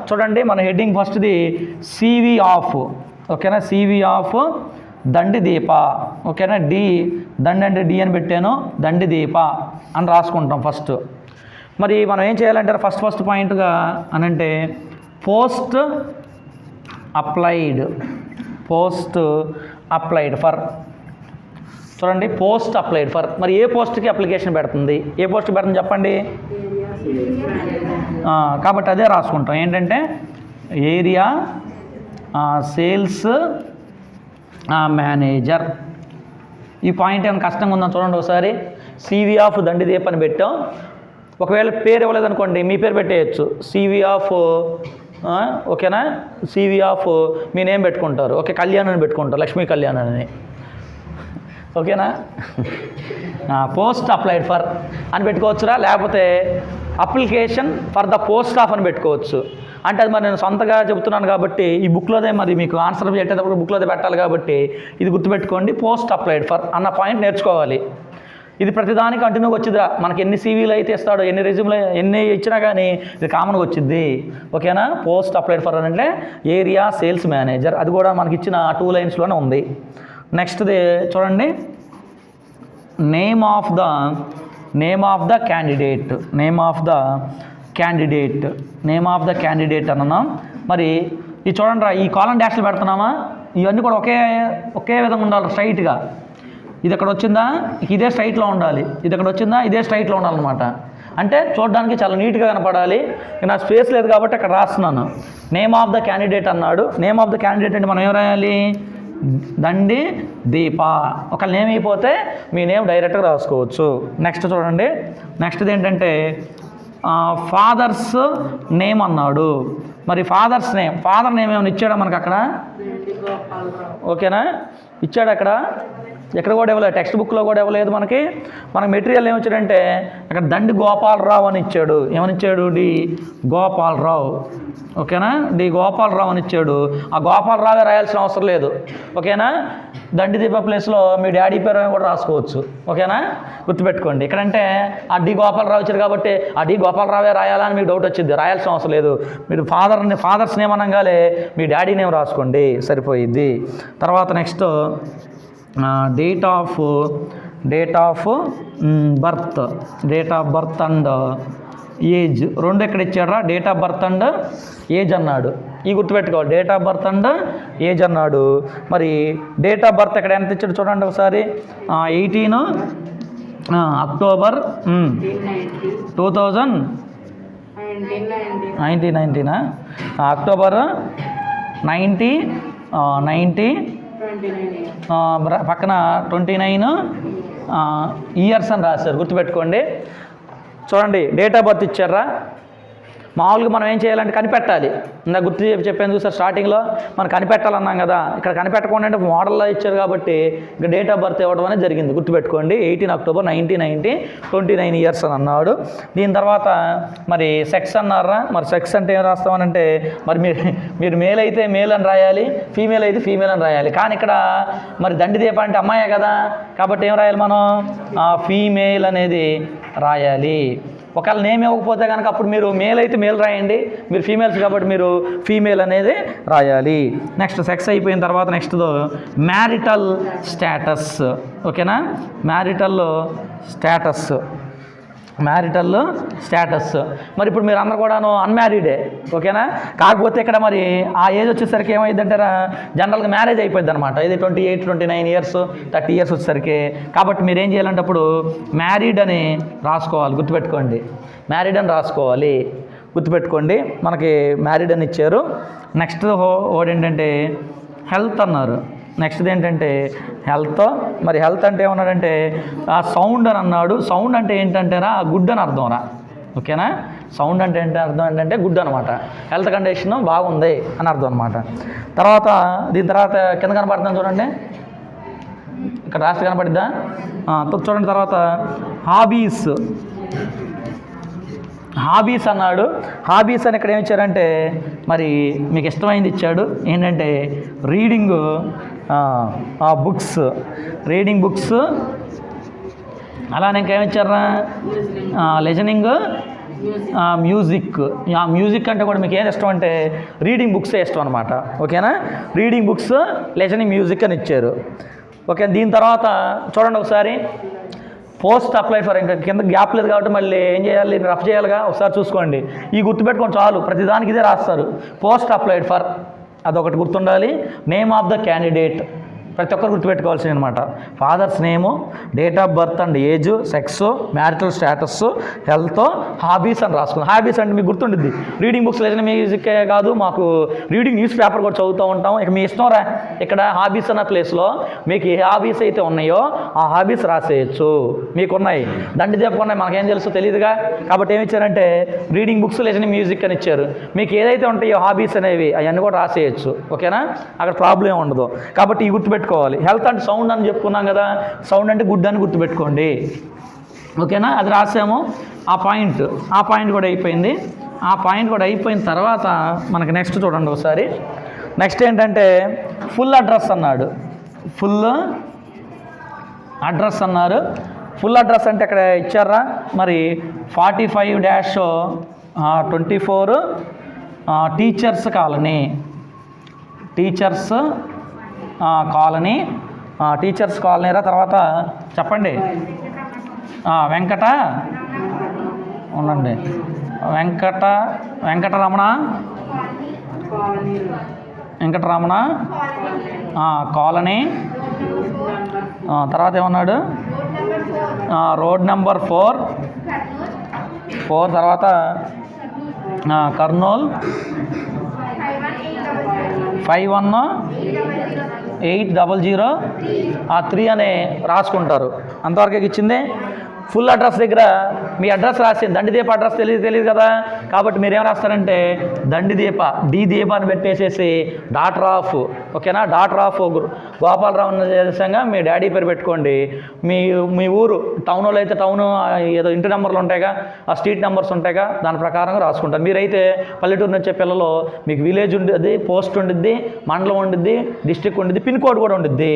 చూడండి మన హెడ్డింగ్ ఫస్ట్ది సివి ఆఫ్. ఓకేనా, సివి ఆఫ్ దండి దీప. ఓకేనా, దండి అంటే డి అని పెట్టాను, దండి దీప అని రాసుకుంటాం ఫస్ట్. మరి మనం ఏం చేయాలంటే ఫస్ట్ పాయింట్గా అనంటే పోస్ట్ అప్లైడ్ ఫర్. చూడండి, పోస్ట్ అప్లైడ్ ఫర్. మరి ఏ పోస్ట్కి అప్లికేషన్ పెడుతుంది, ఏ పోస్ట్కి పెడుతుంది చెప్పండి. కాబట్టి అదే రాసుకుంటాం, ఏంటంటే ఏరియా సేల్స్ మేనేజర్. ఈ పాయింట్ ఏమైనా కష్టంగా ఉందని చూడండి ఒకసారి. సివి ఆఫ్ దండి దీప అని పెట్టాం. ఒకవేళ పేరు ఇవ్వలేదనుకోండి మీ పేరు పెట్టేయచ్చు, సివి ఆఫ్. ఓకేనా, సివి ఆఫ్ మీ నేమ్ పెట్టుకుంటారు. ఓకే, కళ్యాణ్ అని పెట్టుకుంటారు, లక్ష్మీ కళ్యాణ్ అని. ఓకేనా, పోస్ట్ అప్లైడ్ ఫర్ అని పెట్టుకోవచ్చురా, లేకపోతే application for the post of అని పెట్టుకోవచ్చు. అంటే అది మరి నేను సొంతగా చెబుతున్నాను కాబట్టి ఈ బుక్లోదే మరి మీకు ఆన్సర్ పెట్టేటప్పుడు బుక్లోదే పెట్టాలి కాబట్టి ఇది గుర్తుపెట్టుకోండి, పోస్ట్ అప్లైడ్ ఫర్ అన్న పాయింట్ నేర్చుకోవాలి. ఇది ప్రతిదానికి కంటిన్యూగా వచ్చిద్దిరా. మనకి ఎన్ని సీవీలు అయితే ఇస్తాడో, ఎన్ని రెజ్యూమ్లు ఎన్ని ఇచ్చినా కానీ ఇది కామన్గా వచ్చింది. ఓకేనా, పోస్ట్ అప్లైడ్ ఫర్ అంటే ఏరియా సేల్స్ మేనేజర్. అది కూడా మనకి ఇచ్చిన 2 లైన్స్లోనే ఉంది. నెక్స్ట్ది చూడండి, నేమ్ ఆఫ్ ద క్యాండిడేట్ అన్నాం. మరి ఇది చూడండి రా, ఈ కాలం డాష్లు పెడుతున్నామా, ఇవన్నీ కూడా ఒకే విధంగా ఉండాలి, స్ట్రైట్గా. ఇది ఎక్కడ వచ్చిందా, ఇదే స్ట్రైట్లో ఉండాలి, ఇది ఎక్కడ వచ్చిందా, ఇదే స్ట్రైట్లో ఉండాలన్నమాట. అంటే చూడడానికి చాలా నీట్గా కనపడాలి. నా స్పేస్ లేదు కాబట్టి అక్కడ రాస్తున్నాను. నేమ్ ఆఫ్ ద క్యాండిడేట్ అన్నాడు. నేమ్ ఆఫ్ ద క్యాండిడేట్ అంటే మనం ఏం రాయాలి, దండి దీప. ఒక నేమ్ అయిపోతే మీ నేమ్ డైరెక్ట్గా రాసుకోవచ్చు. నెక్స్ట్ చూడండి, నెక్స్ట్ది ఏంటంటే ఫాదర్స్ నేమ్ అన్నాడు. మరి ఫాదర్ నేమ్ ఏమైనా ఇచ్చాడా మనకు అక్కడ? ఓకేనా, ఇచ్చాడు అక్కడ, ఎక్కడ కూడా ఇవ్వలేదు, టెక్స్ట్ బుక్లో కూడా ఇవ్వలేదు. మనకి మెటీరియల్ ఏమిచ్చాడంటే అక్కడ దండి గోపాలరావు అని ఇచ్చాడు. ఏమని ఇచ్చాడు, డి గోపాలరావు. ఓకేనా, డి గోపాలరావు అని ఇచ్చాడు. ఆ గోపాలరావే రాయాల్సిన అవసరం లేదు. ఓకేనా, దండి దీప ప్లేస్లో మీ డాడీ పేరు కూడా రాసుకోవచ్చు. ఓకేనా, గుర్తుపెట్టుకోండి. ఇక్కడంటే ఆ డి గోపాలరావు ఇచ్చారు కాబట్టి ఆ డి గోపాలరావే రాయాలని మీకు డౌట్ వచ్చింది, రాయాల్సిన అవసరం లేదు. మీరు ఫాదర్స్ నేమ్ అనగానే మీ డాడీ నేమ్ రాసుకోండి, సరిపోయిద్ది. తర్వాత next date of birth and age. రెండు ఎక్కడ ఇచ్చాడ్రా, date of birth and age అన్నాడు. ఈ గుర్తుపెట్టుకోవాలి, date of birth and age అన్నాడు. మరి డేట్ ఆఫ్ బర్త్ ఎక్కడ ఎంత ఇచ్చాడు చూడండి ఒకసారి. 18 అక్టోబర్ 1919 అక్టోబర్ 1990 పక్కన 29 ఇయర్స్ అని రాశారు, గుర్తుపెట్టుకోండి. చూడండి, డేట్ ఆఫ్ బర్త్ ఇచ్చారా. మామూలుగా మనం ఏం చేయాలంటే కనిపెట్టాలి. ఇందా గుర్తు చెప్పాను చూసారు స్టార్టింగ్లో, మనం కనిపెట్టాలన్నాం కదా. ఇక్కడ కనిపెట్టకుండా అంటే మోడల్లో ఇచ్చారు కాబట్టి ఇక్కడ డేట్ ఆఫ్ బర్త్ ఇవ్వడం అనేది జరిగింది, గుర్తుపెట్టుకోండి. 18 అక్టోబర్ 1990, 29 ఇయర్స్ అని అన్నాడు. దీని తర్వాత మరి సెక్స్ అన్నారా. మరి సెక్స్ అంటే ఏం రాస్తామనంటే మరి మీరు మేల్ అయితే మేల్ అని రాయాలి, ఫీమేల్ అయితే ఫీమేల్ అని రాయాలి. కానీ ఇక్కడ మరి దండి దీప అంటే అమ్మాయే కదా, కాబట్టి ఏం రాయాలి మనం, ఫీమేల్ అనేది రాయాలి. ఒకవేళ నేమ్ ఇవ్వకపోతే కనుక అప్పుడు మీరు మేల్ అయితే మేల్ రాయండి, మీరు ఫీమేల్స్ కాబట్టి మీరు ఫీమేల్ అనేది రాయాలి. నెక్స్ట్ సెక్స్ అయిపోయిన తర్వాత నెక్స్ట్ మ్యారిటల్ స్టేటస్. ఓకేనా, మ్యారిటల్ స్టేటస్. మరి ఇప్పుడు మీరు అందరు కూడాను అన్మ్యారీడే. ఓకేనా, కాకపోతే ఇక్కడ మరి ఆ ఏజ్ వచ్చేసరికి ఏమైందంటారా, జనరల్గా మ్యారేజ్ అయిపోయింది అనమాట. ఇది 28, 29 ఇయర్స్, 30 ఇయర్స్ వచ్చేసరికి. కాబట్టి మీరు ఏం చేయాలంటే అప్పుడు మ్యారీడ్ అని రాసుకోవాలి, గుర్తుపెట్టుకోండి. మ్యారీడ్ అని రాసుకోవాలి, గుర్తుపెట్టుకోండి. మనకి మ్యారీడ్ అని ఇచ్చారు. నెక్స్ట్ ఓడి ఏంటంటే హెల్త్ అన్నారు. నెక్స్ట్ది ఏంటంటే హెల్త్. మరి హెల్త్ అంటే ఏమన్నాడంటే ఆ సౌండ్ అని అన్నాడు. సౌండ్ అంటే ఏంటంటేరా గుడ్ అని అర్థం రా. ఓకేనా, సౌండ్ అంటే ఏంటి అర్థం ఏంటంటే గుడ్ అనమాట, హెల్త్ కండిషన్ బాగుంది అని అర్థం అనమాట. తర్వాత దీని తర్వాత కింద కనపడుతుంది చూడండి, ఇక్కడ రాష్ట్ర కనపడిద్దా చూడండి. తర్వాత హాబీస్ అన్నాడు. హాబీస్ అని ఇక్కడ ఏమి ఇచ్చారంటే మరి మీకు ఇష్టమైంది ఇచ్చాడు ఏంటంటే రీడింగ్ రీడింగ్ బుక్స్, అలానే ఇంకేమిచ్చారా లిజనింగ్, మ్యూజిక్. మ్యూజిక్ అంటే కూడా మీకు ఏది ఇష్టం అంటే రీడింగ్ బుక్సే ఇష్టం అనమాట. ఓకేనా, రీడింగ్ బుక్స్, లిజనింగ్, మ్యూజిక్ అని ఇచ్చారు. ఓకే, దీని తర్వాత చూడండి ఒకసారి పోస్ట్ అప్లై ఫర్, ఇంకా కింద గ్యాప్ లేదు కాబట్టి మళ్ళీ ఏం చేయాలి, రఫ్ చేయాలిగా, ఒకసారి చూసుకోండి. ఈ గుర్తుపెట్టుకోండి చాలు, ప్రతిదానికి ఇదే రాస్తారు. పోస్ట్ అప్లైడ్ ఫర్ అదొకటి గుర్తుండాలి. నేమ్ ఆఫ్ ద క్యాండిడేట్ ప్రతి ఒక్కరు గుర్తుపెట్టుకోవాల్సింది అనమాట. Fathers name, date of birth and age, sex, marital status, health, hobbies అని రాసుకుందాం. హాబీస్ అంటే మీకు గుర్తుండిద్ది, రీడింగ్ బుక్స్ లేదని మ్యూజిక్కే కాదు, మాకు రీడింగ్ న్యూస్ పేపర్ కూడా చదువుతూ ఉంటాం. ఇక మీ ఇష్టం రా, ఇక్కడ హాబీస్ అన్న ప్లేస్లో మీకు ఏ హాబీస్ అయితే ఉన్నాయో ఆ హాబీస్ రాసేయచ్చు. మీకున్నాయి, దండి ఉన్నాయి, మనకేం తెలుసు తెలియదుగా. కాబట్టి ఏమి ఇచ్చారంటే రీడింగ్ బుక్స్, లిజనింగ్, మ్యూజిక్ అని ఇచ్చారు. మీకు ఏదైతే ఉంటాయో హాబీస్ అనేవి అవన్నీ కూడా రాసేయచ్చు. ఓకేనా, అక్కడ ప్రాబ్లం ఉండదు. కాబట్టి ఈ గుర్తుపెట్టుకోవాలి. హెల్త్ అండ్ సౌండ్ అని చెప్పుకున్నాం కదా, సౌండ్ అంటే గుడ్ అని గుర్తుపెట్టుకోండి. ఓకేనా, అది రాసాము. ఆ పాయింట్ కూడా అయిపోయింది. ఆ పాయింట్ కూడా అయిపోయిన తర్వాత మనకి నెక్స్ట్ చూడండి ఒకసారి. నెక్స్ట్ ఏంటంటే ఫుల్ అడ్రస్ అన్నాడు. ఫుల్ అడ్రస్ అన్నారు. ఫుల్ అడ్రస్ అంటే ఇక్కడ ఇచ్చారా మరి 45-24 టీచర్స్ కాలనీ, టీచర్స్ కాలనీరా. తర్వాత చెప్పండి, ఉండండి, వెంకటరమణ కాలనీ. తర్వాత ఏమన్నాడు, రోడ్ నెంబర్ 4, తర్వాత కర్నూల్ 518003 అనే రాసుకుంటారు. అంతవరకు ఇచ్చింది. ఫుల్ అడ్రస్ దగ్గర మీ అడ్రస్ రాసింది, దండిదీప అడ్రస్ తెలియదు కదా. కాబట్టి మీరేం రాస్తారంటే దండిదీప, దీప అని పెట్టేసేసి డాటర్ ఆఫ్, ఓకేనా, డాటర్ ఆఫ్ గోపాలరావు దేశంగా మీ డాడీ పేరు పెట్టుకోండి. మీ ఊరు టౌన్లో అయితే టౌన్ ఏదో ఇంటి నెంబర్లు ఉంటాయిగా, ఆ స్ట్రీట్ నెంబర్స్ ఉంటాయిగా, దాని ప్రకారంగా రాసుకుంటారు. మీరైతే పల్లెటూరు నుంచి పిల్లలు మీకు విలేజ్ ఉండిద్ది, పోస్ట్ ఉండిద్ది, మండలం ఉండిద్ది, డిస్ట్రిక్ట్ ఉండిద్ది, పిన్ కోడ్ కూడా ఉండిద్ది.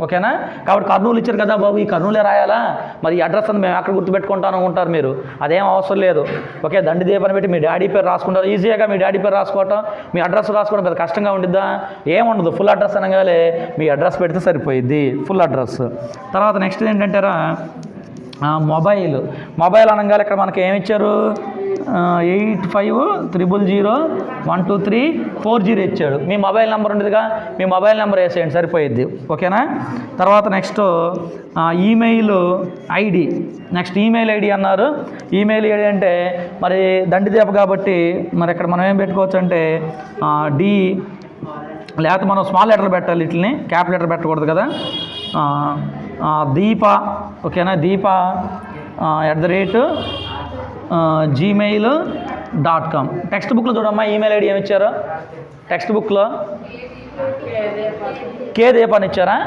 ఓకేనా, కాబట్టి కర్నూలు ఇచ్చారు కదా బాబు, ఈ కర్నూలే రాయాలా, మరి ఈ అడ్రస్ అని మేము అక్కడ గుర్తుపెట్టుకుంటాను అనుకుంటారు మీరు. అదేం అవసరం లేదు. ఓకే, దండిదీప అని పెట్టి మీ డాడీ పేరు రాసుకుంటారు. ఈజీగా మీ డాడీ పేరు రాసుకోవటం, మీ అడ్రస్ రాసుకోవడం పెద్ద కష్టంగా ఉండిద్దా? ఏముండదు. ఫుల్ అడ్రస్ అనగానే మీ అడ్రస్ పెడితే సరిపోయిద్ది, ఫుల్ అడ్రస్. తర్వాత నెక్స్ట్ ఏంటంటారా మొబైల్ అనగానే ఇక్కడ మనకి ఏమి ఇచ్చారు, 8500012340 ఇచ్చాడు. మీ మొబైల్ నెంబర్ ఉండేదిగా, మీ మొబైల్ నెంబర్ వేసేయండి సరిపోయిద్ది. ఓకేనా, తర్వాత next email ID. Next email ID అన్నారు. ఈమెయిల్ ఐడి అంటే మరి దండిదీప కాబట్టి మరి ఇక్కడ మనం ఏం పెట్టుకోవచ్చు అంటే డి, లేకపోతే మనం స్మాల్ లెటర్ పెట్టాలి, వీటిని క్యాప్ లెటర్ పెట్టకూడదు కదా. దీప, ఓకేనా, దీప @gmail.com. టెక్స్ట్ బుక్లో చూడమ్మా ఈమెయిల్ ఐడి ఏమి ఇచ్చారో. టెక్స్ట్ బుక్లో కేదీప అని ఇచ్చారా,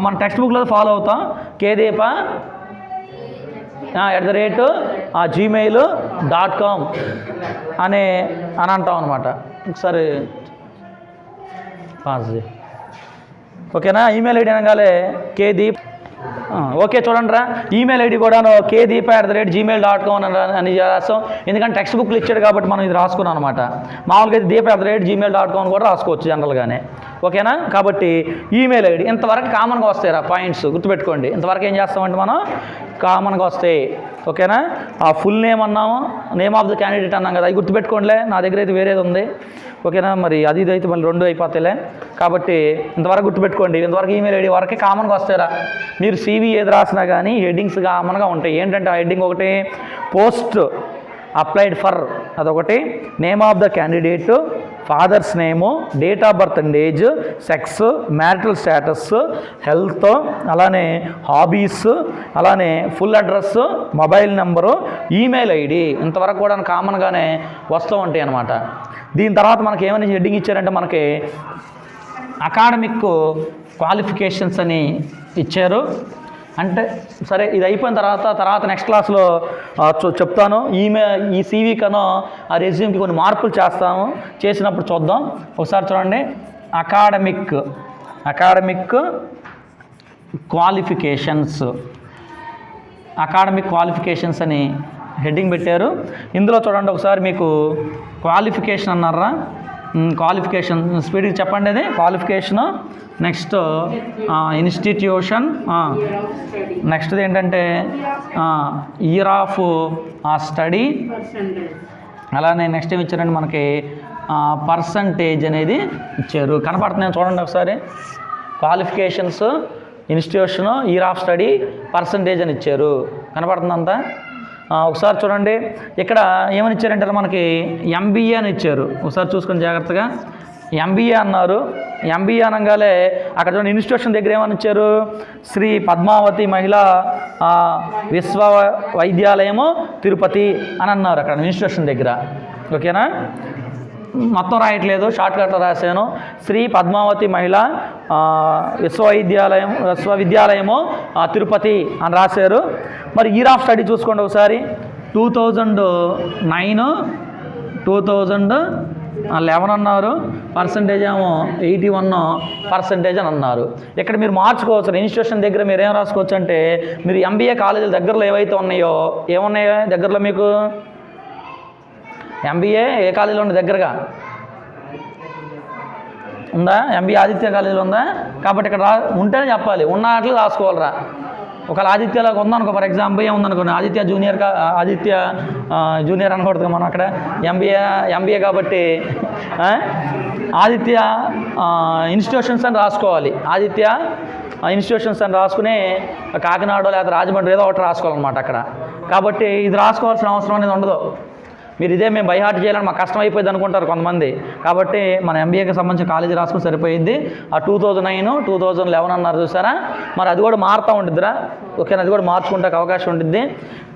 మన టెక్స్ట్ బుక్లో ఫాలో అవుతాం. కేదీప @gmail.com అని అంటాం అనమాట. ఒకసారి పాస్. ఓకేనా, ఈమెయిల్ ఐడి అనగానే కేదీప్. ఓకే చూడండి రా, ఈమెయిల్ ఐడి కూడా kedeepa@gmail.com అని రాస్తాం. ఎందుకంటే టెక్స్ట్ బుక్లు ఇచ్చాడు కాబట్టి మనం ఇది రాసుకున్నాం అనమాట. మామూలుగా అయితే deepa@gmail.com కూడా రాసుకోవచ్చు జనరల్గానే. ఓకేనా, కాబట్టి ఈమెయిల్ ఐడి ఇంతవరకు కామన్గా వస్తాయి పాయింట్స్ గుర్తుపెట్టుకోండి. ఇంతవరకు ఏం చేస్తామంటే మనం కామన్గా వస్తాయి. ఓకేనా, ఆ ఫుల్ నేమ్ అన్నాము, నేమ్ ఆఫ్ ద క్యాండిడేట్ అన్నాం కదా, అది గుర్తుపెట్టుకోండిలే. నా దగ్గర అయితే వేరేది ఉంది. ఓకేనా, మరి అది ఇది అయితే మళ్ళీ 2 అయిపోతాయిలే. కాబట్టి ఇంతవరకు గుర్తుపెట్టుకోండి. ఇంతవరకు ఈమెయిల్ ఐడి వరకే కామన్గా వస్తారా. మీరు CV ఏది రాసినా కానీ హెడ్డింగ్స్ కామన్గా ఉంటాయి. ఏంటంటే ఆ హెడ్డింగ్ ఒకటి పోస్ట్ అప్లైడ్ ఫర్, అదొకటి name of the candidate, fathers name, date of birth and age, sex, marital status, health, అలానే హాబీస్, అలానే full address, mobile number, email ID ఇంతవరకు కూడా కామన్గానే వస్తూ ఉంటాయి అన్నమాట. దీని తర్వాత మనకి ఏమైనా హెడ్డింగ్ ఇచ్చారంటే మనకి అకాడమిక్ క్వాలిఫికేషన్స్ అని ఇచ్చారు. అంటే సరే ఇది అయిపోయిన తర్వాత నెక్స్ట్ క్లాస్లో చెప్తాను. ఈ సీవీ కనో ఆ రెజ్యూమ్కి కొన్ని మార్పులు చేసినప్పుడు చూద్దాం. ఒకసారి చూడండి, అకాడమిక్ క్వాలిఫికేషన్స్ అని హెడ్డింగ్ పెట్టారు. ఇందులో చూడండి ఒకసారి మీకు క్వాలిఫికేషన్ అన్నారా, క్వాలిఫికేషన్ స్పీడ్కి చెప్పండి. అది క్వాలిఫికేషను, నెక్స్ట్ ఇన్స్టిట్యూషన్, నెక్స్ట్ది ఏంటంటే ఇయర్ ఆఫ్ స్టడీ, అలానే నెక్స్ట్ ఏమి ఇచ్చారంటే మనకి పర్సంటేజ్ అనేది ఇచ్చారు. కనపడుతున్నాయి చూడండి ఒకసారి. Qualifications, institution, year of study, percentage అని ఇచ్చారు. కనపడుతుందంతా. ఒకసారి చూడండి ఇక్కడ ఏమని ఇచ్చారంటే మనకి ఎంబీఏ అని ఇచ్చారు. ఒకసారి చూసుకొని జాగ్రత్తగా. ఎంబీఏ అన్నారు. ఎంబీఏ అనగానే అక్కడ చూడండి ఇన్స్టిట్యూషన్ దగ్గర ఏమని ఇచ్చారు, శ్రీ పద్మావతి మహిళా విశ్వవిద్యాలయము తిరుపతి అని అన్నారు అక్కడ ఇన్స్టిట్యూషన్ దగ్గర. ఓకేనా, మొత్తం రాయట్లేదు, షార్ట్కట్లో రాశాను. శ్రీ పద్మావతి మహిళా విశ్వవిద్యాలయము తిరుపతి అని రాశారు. మరి ఇయర్ ఆఫ్ స్టడీ చూసుకోండి ఒకసారి. 2009, 2011 అన్నారు. పర్సంటేజ్ ఏమో 81% అని అన్నారు. ఇక్కడ మీరు మార్చుకోవచ్చు. ఇన్స్టిట్యూషన్ దగ్గర మీరు ఏం రాసుకోవచ్చు అంటే, మీరు ఎంబీఏ కాలేజీల దగ్గరలో ఏవైతే ఉన్నాయో, ఏమున్నాయో దగ్గరలో మీకు ఎంబీఏ ఏ కాలేజీలో ఉంది దగ్గరగా ఉందా? ఎంబీఏ ఆదిత్య కాలేజీలో ఉందా? కాబట్టి ఇక్కడ ఉంటేనే చెప్పాలి, ఉన్నట్లు రాసుకోవాలరా. ఒకవేళ ఆదిత్యలోకి ఉందనుకో, ఫర్ ఎగ్జాంపుల్ ఏముందనుకోండి, ఆదిత్య జూనియర్ అనకూడదు మనం అక్కడ. ఎంబీఏ కాబట్టి ఆదిత్య ఇన్స్టిట్యూషన్స్ అని రాసుకోవాలి. ఆదిత్య ఇన్స్టిట్యూషన్స్ అని రాసుకుని కాకినాడ లేదా రాజమండ్రి ఏదో ఒకటి రాసుకోవాలన్నమాట అక్కడ. కాబట్టి ఇది రాసుకోవాల్సిన అవసరం అనేది ఉండదు. మీరు ఇదే మేము బై హార్ట్ చేయాలని మాకు కష్టం అయిపోయింది అనుకుంటారు కొంతమంది. కాబట్టి మన ఎంబీఏకి సంబంధించిన కాలేజీ రాసుకుని సరిపోయింది. ఆ 2009, 2011 అన్నారు చూసారా, మరి అది కూడా మారుతూ ఉంటుందిరా. ఓకేనా, అది కూడా మార్చుకుంటే అవకాశం ఉంటుంది.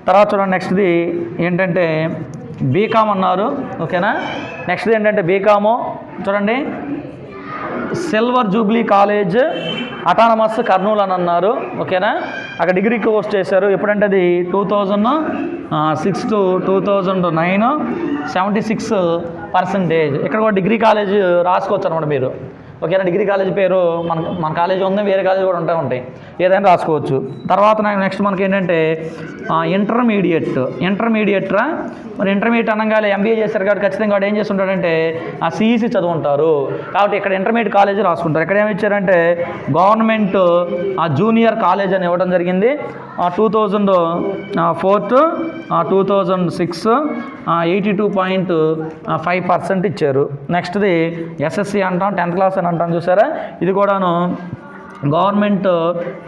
తర్వాత చూడండి నెక్స్ట్ది ఏంటంటే బీకామ్ అన్నారు. ఓకేనా, నెక్స్ట్ది ఏంటంటే బీకాము చూడండి, silver Jubilee college autonomous Kurnool అని అన్నారు. ఓకేనా, అక్కడ డిగ్రీ కోర్స్ చేశారు. ఎప్పుడంటే అది 2006 to 2009, 76%. ఇక్కడ కూడా డిగ్రీ కాలేజ్ రాసుకోవచ్చు అనమాట మీరు. ఓకేనా, డిగ్రీ కాలేజ్ పేరు మన కాలేజ్ ఉంది, వేరే కాలేజ్ కూడా ఉంటాయి, ఏదైనా రాసుకోవచ్చు. తర్వాత నెక్స్ట్ మనకి ఏంటంటే ఇంటర్మీడియట్రా. మరి ఇంటర్మీడియట్ అనగానే ఎంబీఏ చేశారు కాబట్టి ఖచ్చితంగా వాడు ఏం చేస్తుంటాడంటే ఆ సిఈసి చదువుంటారు. కాబట్టి ఇక్కడ ఇంటర్మీడియట్ కాలేజ్ రాసుకుంటారు. ఇక్కడ ఏమి ఇచ్చారంటే గవర్నమెంట్ జూనియర్ కాలేజ్ అని ఇవ్వడం జరిగింది. 2004 to 2006 82.5% ఇచ్చారు. నెక్స్ట్ది ఎస్ఎస్సి అంటాం, 10th క్లాస్ అని అంటాం చూసారా, ఇది కూడాను government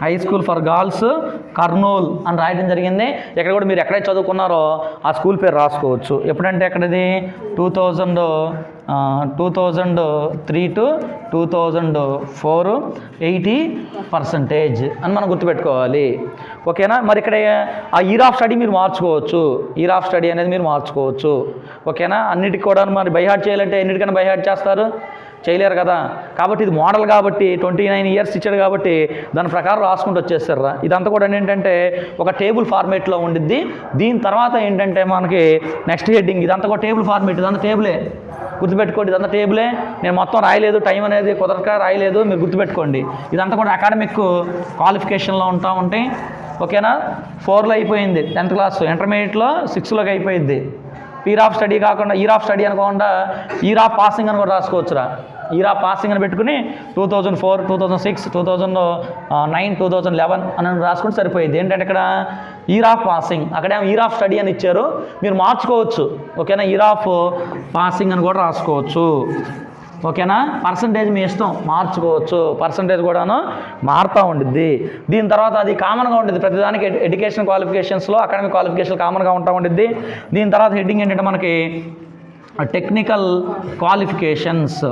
high school for girls Kurnool అని రాయడం జరిగింది. ఇక్కడ కూడా మీరు ఎక్కడైతే చదువుకున్నారో ఆ స్కూల్ పేరు రాసుకోవచ్చు. ఎప్పుడంటే ఎక్కడది 2003 to 2004 80% అని మనం గుర్తుపెట్టుకోవాలి. ఓకేనా, మరి ఇక్కడ ఆ ఇయర్ ఆఫ్ స్టడీ మీరు మార్చుకోవచ్చు. ఇయర్ ఆఫ్ స్టడీ అనేది మీరు మార్చుకోవచ్చు. ఓకేనా, అన్నిటికి కూడా మరి బై హార్ట్ చేయాలంటే ఎన్నిటికైనా బై హార్ట్ చేస్తారు, చేయలేరు కదా. కాబట్టి ఇది మోడల్ కాబట్టి 29 years ఇచ్చాడు కాబట్టి దాని ప్రకారం రాసుకుంటూ వచ్చేస్తారా. ఇదంతా కూడా ఏంటంటే ఒక టేబుల్ ఫార్మేట్లో ఉండిద్ది. దీని తర్వాత ఏంటంటే మనకి నెక్స్ట్ హెడ్డింగ్, ఇదంతా కూడా టేబుల్ ఫార్మేట్, ఇదంతా టేబులే, గుర్తుపెట్టుకోండి. ఇదంతా టేబులే, నేను మొత్తం రాయలేదు, టైం అనేది కుదరక రాయలేదు, మీరు గుర్తుపెట్టుకోండి. ఇదంతా కూడా అకాడమిక్ క్వాలిఫికేషన్లో ఉంటాయి. ఓకేనా, 4లో అయిపోయింది 10th క్లాస్, ఇంటర్మీడియట్లో 6లోకి అయిపోయింది. ఇయర్ ఆఫ్ స్టడీ కాకుండా ఇయర్ ఆఫ్ స్టడీ అనుకోకుండా ఇయర్ ఆఫ్ పాసింగ్ అని కూడా రాసుకోవచ్చురా. ఇయర్ ఆఫ్ పాసింగ్ అని పెట్టుకుని 2004, 2006, 2009, 2011 అని రాసుకుంటే సరిపోయింది. ఏంటంటే ఇక్కడ ఇయర్ ఆఫ్ పాసింగ్, అక్కడేమో ఇయర్ ఆఫ్ స్టడీ అని ఇచ్చారు, మీరు మార్చుకోవచ్చు. ఓకేనా, ఇయర్ ఆఫ్ పాసింగ్ అని కూడా రాసుకోవచ్చు. ఓకేనా, పర్సంటేజ్ మీ ఇష్టం, మార్చుకోవచ్చు. పర్సంటేజ్ కూడాను మారుతూ ఉండిద్ది. దీని తర్వాత అది కామన్గా ఉంటుంది ప్రతిదానికి. ఎడ్యుకేషన్ క్వాలిఫికేషన్స్లో అకాడమిక్ క్వాలిఫికేషన్ కామన్గా ఉంటా ఉండిద్ది. దీని తర్వాత హెడ్డింగ్ ఏంటంటే మనకి టెక్నికల్ క్వాలిఫికేషన్స్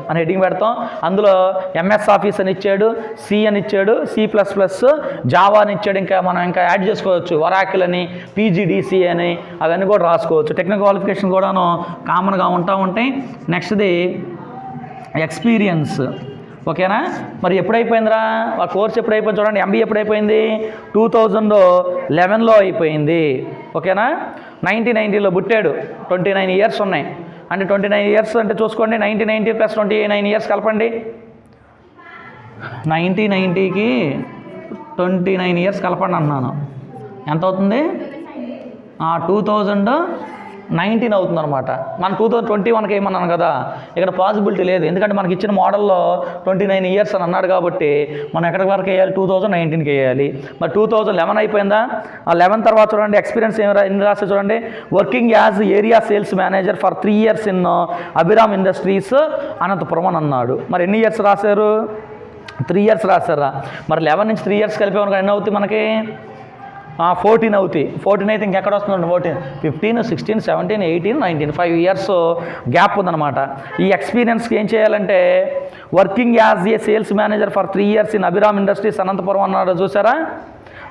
అని హెడ్డింగ్ పెడతాం. అందులో ఎంఎస్ ఆఫీస్ అని ఇచ్చాడు, సి అని ఇచ్చాడు, C++, జావా అని ఇచ్చాడు. మనం యాడ్ చేసుకోవచ్చు, ఒరాకిల్ అని, PGDC అని, అవన్నీ కూడా రాసుకోవచ్చు. టెక్నికల్ క్వాలిఫికేషన్ కూడాను కామన్గా ఉంటాయి. నెక్స్ట్ది ఎక్స్పీరియన్స్. ఓకేనా. మరి ఎప్పుడైపోయిందిరా ఆ కోర్స్ ఎప్పుడైపోయింది చూడండి, ఎంబీఏ ఎప్పుడైపోయింది 2011లో అయిపోయింది. ఓకేనా. 1990లో పుట్టాడు, 29 ఇయర్స్ ఉన్నాయి. అంటే 29 ఇయర్స్ అంటే చూసుకోండి, 1990 + 29 ఇయర్స్ కలపండి. 1990కి 29 ఇయర్స్ కలపండి అన్నాను, ఎంత అవుతుంది? 2019 అవుతుంది అనమాట. మనం 2021కి ఏమన్నాను కదా, ఇక్కడ పాసిబిలిటీ లేదు, ఎందుకంటే మనకి ఇచ్చిన మోడల్లో 29 ఇయర్స్ అని అన్నాడు కాబట్టి మనం ఎక్కడి వరకు వేయాలి? 2019కి వేయాలి. మరి 2011 అయిపోయిందా? ఆ 11 తర్వాత చూడండి ఎక్స్పీరియన్స్ ఎన్ని రాస్తే చూడండి. Working as area sales manager for 3 years in Abhiram industries Anantapur అని అన్నాడు. మరి ఎన్ని ఇయర్స్ రాశారు? 3 ఇయర్స్ రాశారా? మరి 11 నుంచి 3 ఇయర్స్ కలిపేమనుకో ఎన్ని అవుతాయి మనకి? 14 అవుతాయి. 14 అయితే ఇంకెక్కడ వస్తుందండి? 14, 15, 16, 17, 18, 19 5 ఇయర్స్ గ్యాప్ ఉందన్నమాట. ఈ ఎక్స్పీరియన్స్కి ఏం చేయాలంటే working as a sales manager for 3 years in Abhiram industries Anantapur అన్నాడు చూసారా.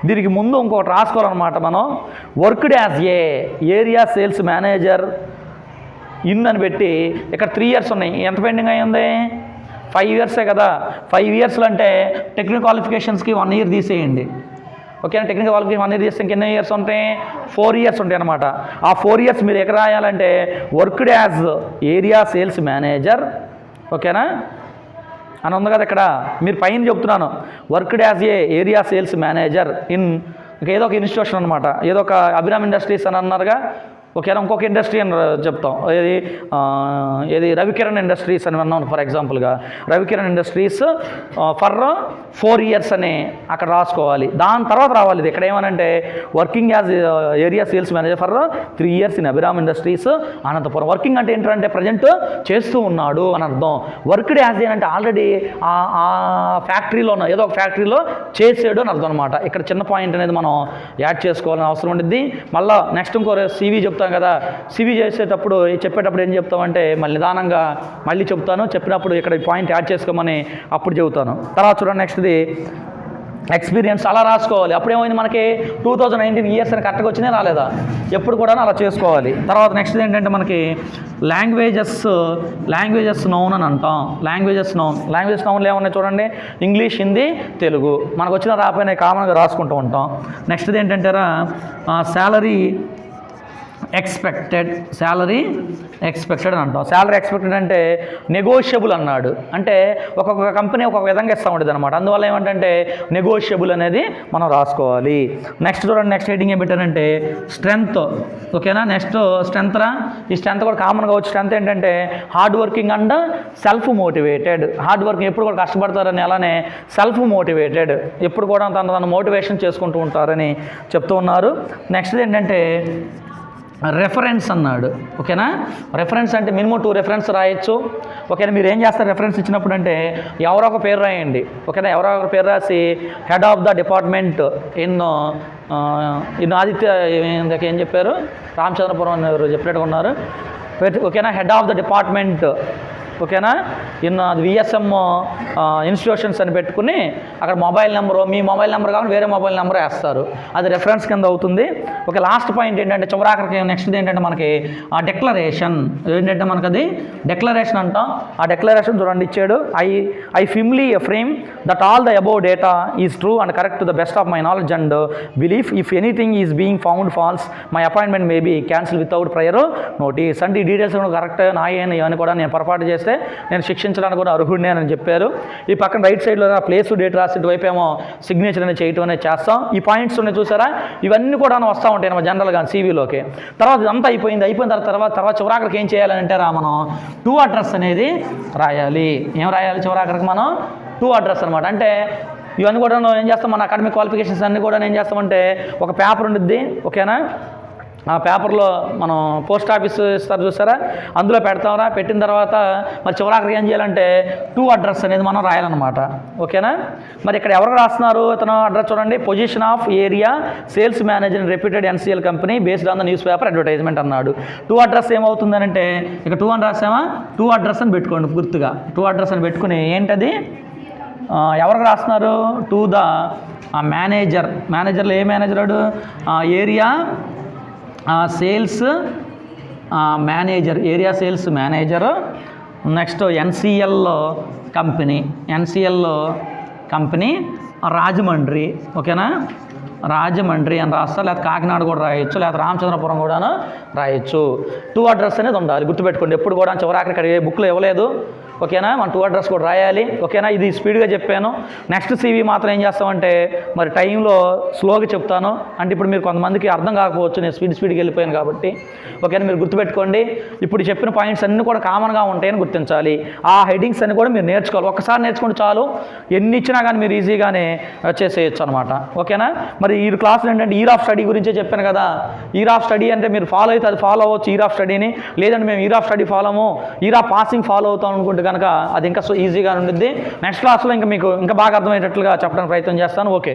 దీనికి ముందు ఇంకొకటి రాసుకోవాలన్నమాట మనం, worked as a area sales manager in అని పెట్టి ఇక్కడ 3 ఇయర్స్ ఉన్నాయి. ఎంత పెండింగ్ అయ్యింది? 5 ఇయర్సే కదా. 5 ఇయర్స్లు అంటే టెక్నికల్ క్వాలిఫికేషన్స్కి 1 ఇయర్ తీసేయండి. ఓకేనా. టెక్నికల్ క్వాలిఫికేషన్ 1 ఇయర్ తీస్తే ఇంకెన్ని ఇయర్స్ ఉంటాయి? 4 ఇయర్స్ ఉంటాయి అనమాట. ఆ 4 ఇయర్స్ మీరు ఎక్కడ రాయాలంటే worked as area sales manager, ఓకేనా అని ఉంది కదా ఇక్కడ. మీరు పైన చెప్తున్నాను, worked as a area sales manager in ఏదో ఒక ఇన్స్టిట్యూషన్ అనమాట, ఏదో ఒక అభిరామ్ ఇండస్ట్రీస్ అని అన్నారుగా. ఓకేనా. ఇంకొక ఇండస్ట్రీ అని చెప్తాం, ఏది రవికిరణ్ ఇండస్ట్రీస్ అని అన్నాం ఫర్ ఎగ్జాంపుల్గా. రవికిరణ్ ఇండస్ట్రీస్ ఫర్ 4 ఇయర్స్ అని అక్కడ రాసుకోవాలి. దాని తర్వాత రావాలి ఇది ఇక్కడ ఏమనంటే working as area sales manager for 3 years in Abhiram industries Anantapur. Working అంటే ఏంటంటే ప్రజెంట్ చేస్తూ ఉన్నాడు అని అర్థం. వర్క్డ్ యాజ్ అంటే ఆల్రెడీ ఆ ఫ్యాక్టరీలో ఏదో ఒక ఫ్యాక్టరీలో చేసాడు అని అర్థం అనమాట. ఇక్కడ చిన్న పాయింట్ అనేది మనం యాడ్ చేసుకోవాలని అవసరం ఉంటుంది. మళ్ళీ నెక్స్ట్ ఇంకో CV చెప్తాం కదా, CV చేసేటప్పుడు చెప్పేటప్పుడు ఏం చెప్తామంటే మళ్ళీ నిదానంగా మళ్ళీ చెప్తాను, చెప్పినప్పుడు ఇక్కడ పాయింట్ యాడ్ చేసుకోమని అప్పుడు చెబుతాను. తర్వాత చూడండి నెక్స్ట్ది ఎక్స్పీరియన్స్ అలా రాసుకోవాలి. అప్పుడేమైంది మనకి 2019 ఇయర్స్ అని కరెక్ట్గా వచ్చినాయి రాలేదా? ఎప్పుడు కూడా అలా చేసుకోవాలి. తర్వాత నెక్స్ట్ ఏంటంటే మనకి లాంగ్వేజెస్ నౌన్ అని అంటాం. లాంగ్వేజెస్ నౌన్లు ఏమన్నాయి చూడండి, ఇంగ్లీష్, హిందీ, తెలుగు. మనకు వచ్చిన రాపోయినా కామన్గా రాసుకుంటూ ఉంటాం. నెక్స్ట్ది ఏంటంటారా శాలరీ ఎక్స్పెక్టెడ్ అని అంటాం. శాలరీ ఎక్స్పెక్టెడ్ అంటే నెగోషియబుల్ అన్నాడు, అంటే ఒక్కొక్క కంపెనీ ఒక్కొక్క విధంగా ఇస్తూ ఉంటుంది అనమాట. అందువల్ల ఏమంటే నెగోషియబుల్ అనేది మనం రాసుకోవాలి. నెక్స్ట్ చూడండి, నెక్స్ట్ హెడ్డింగ్ ఏం పెట్టారంటే స్ట్రెంగ్త్. ఓకేనా. నెక్స్ట్ స్ట్రెంగ్త్ ఈ స్ట్రెంగ్త్ కూడా కామన్గా వచ్చి స్ట్రెంగ్త్ ఏంటంటే hard working and self motivated. Hard working ఎప్పుడు కూడా కష్టపడతారని, అలానే సెల్ఫ్ మోటివేటెడ్ ఎప్పుడు కూడా తను మోటివేషన్ చేసుకుంటూ ఉంటారని చెప్తూ ఉన్నారు. నెక్స్ట్ ఏంటంటే రెఫరెన్స్ అన్నాడు. ఓకేనా. రెఫరెన్స్ అంటే మినిమం 2 రెఫరెన్స్ రాయొచ్చు. ఓకేనా. మీరు ఏం చేస్తారు రెఫరెన్స్ ఇచ్చినప్పుడు అంటే ఎవరో ఒక పేరు రాయండి. ఓకేనా. ఎవరో ఒక పేరు రాసి head of the department in Aditya ఏం చెప్పారు, రామచంద్రపురం అని ఎవరు చెప్పినట్టుగా ఉన్నారు. ఓకేనా. హెడ్ ఆఫ్ ద డిపార్ట్మెంట్, ఓకేనా, అది VSM ఇన్స్టిట్యూషన్స్ అని పెట్టుకుని అక్కడ మొబైల్ నెంబరు, మీ మొబైల్ నెంబర్ కావాలి వేరే మొబైల్ నెంబర్ వేస్తారు, అది రెఫరెన్స్ కింద అవుతుంది. ఓకే. లాస్ట్ పాయింట్ ఏంటంటే చివరాఖరికి నెక్స్ట్ ఏంటంటే మనకి ఆ డిక్లరేషన్ ఏంటంటే మనకు అది డిక్లరేషన్ అంటాం. ఆ డిక్లరేషన్ చూడండి ఇచ్చాడు, I firmly affirm that all the above data is true and correct to the best of my knowledge and belief. If anything is being found false my appointment may be cancel without prior notice. అంటే ఈ details correct Nayani ఇవన్నీ కూడా నేను పొరపాటు చేస్తే నేను శిక్షించడానికి కూడా అర్హుడిని అని చెప్పారు. ఈ పక్కన రైట్ సైడ్లో ప్లేస్ డేట్ రాసి ఇటువైపు ఏమో సిగ్నేచర్ అనేది చేయటం అనేది చేస్తాం. ఈ పాయింట్స్ ఉన్నాయి చూసారా, ఇవన్నీ కూడా వస్తూ ఉంటాయి అన్నమాట జనరల్గా CVలోకి. తర్వాత ఇదంతా అయిపోయిన తర్వాత చివరాఖరికి ఏం చేయాలంటే మనం టు అడ్రస్ అనేది రాయాలి. ఏం రాయాలి చివరాఖరికి మనం? టు అడ్రస్ అనమాట. అంటే ఇవన్నీ కూడా ఏం చేస్తాం, మన అకాడమిక్ క్వాలిఫికేషన్స్ అన్నీ కూడా ఏం చేస్తామంటే ఒక పేపర్ ఉండిద్ది. ఓకేనా. ఆ పేపర్లో మనం పోస్ట్ ఆఫీస్ ఇస్తారు చూసారా, అందులో పెడతామరా. పెట్టిన తర్వాత మరి చివరాఖరికి ఏం చేయాలంటే టు అడ్రస్ అనేది మనం రాయాలన్నమాట. ఓకేనా. మరి ఇక్కడ ఎవరు రాస్తున్నారు ఇతను అడ్రస్ చూడండి, position of area sales manager reputed NCL company based on the newspaper advertisement అన్నాడు. టు అడ్రస్ ఏమవుతుందని అంటే ఇక 2 అని రాసామా, టు అడ్రస్ అని పెట్టుకోండి గుర్తుగా. టు అడ్రస్ అని పెట్టుకుని ఏంటది ఎవరికి రాస్తున్నారు, టు ద మేనేజర్లో ఏ మేనేజర్ వాడు, area sales manager, area sales manager. Next NCL company, ఎన్సిఎల్లో కంపెనీ రాజమండ్రి, ఓకేనా, రాజమండ్రి అని రాస్తా, లేకపోతే కాకినాడ కూడా రాయొచ్చు, లేకపోతే రామచంద్రపురం కూడా రాయొచ్చు. 2 అడ్రస్ అనేది ఉండాలి, గుర్తుపెట్టుకోండి. ఎప్పుడు కూడా చివరాఖరి ఇక్కడ ఏ బుక్లో ఇవ్వలేదు, ఓకేనా. మనం 2 అడ్రస్ కూడా రాయాలి, ఓకేనా. ఇది స్పీడ్గా చెప్పాను. నెక్స్ట్ CV మాత్రం ఏం చేస్తామంటే మరి టైంలో స్లోగా చెప్తాను. అంటే ఇప్పుడు మీరు కొంతమందికి అర్థం కాకపోవచ్చు, నేను స్పీడ్కి వెళ్ళిపోయాను కాబట్టి, ఓకేనా. మీరు గుర్తుపెట్టుకోండి, ఇప్పుడు చెప్పిన పాయింట్స్ అన్నీ కూడా కామన్గా ఉంటాయని గుర్తించాలి. ఆ హెడ్డింగ్స్ అన్ని కూడా మీరు నేర్చుకోవాలి. ఒక్కసారి నేర్చుకుంటే చాలు, ఎన్ని ఇచ్చినా కానీ మీరు ఈజీగానే చేసేయచ్చు అనమాట, ఓకేనా. మరి ఈ క్లాసులు ఏంటంటే ఇయర్ ఆఫ్ స్టడీ గురించే చెప్పాను కదా. ఇయర్ ఆఫ్ స్టడీ అంటే మీరు ఫాలో అయితే అది ఫాలో అవ్వచ్చు ఇయర్ ఆఫ్ స్టడీని, లేదంటే మేము ఇయర్ ఆఫ్ స్టడీ ఫాలో అవ్వము, ఇయర్ ఆఫ్ పాసింగ్ ఫాలో అవుతాం అనుకుంటే కనుక అది ఇంకా ఈజీగా ఉంటుంది. నెక్స్ట్ క్లాస్లో ఇంకా మీకు ఇంకా బాగా అర్థమయ్యేటట్లుగా చెప్పడానికి ప్రయత్నం చేస్తాను. ఓకే.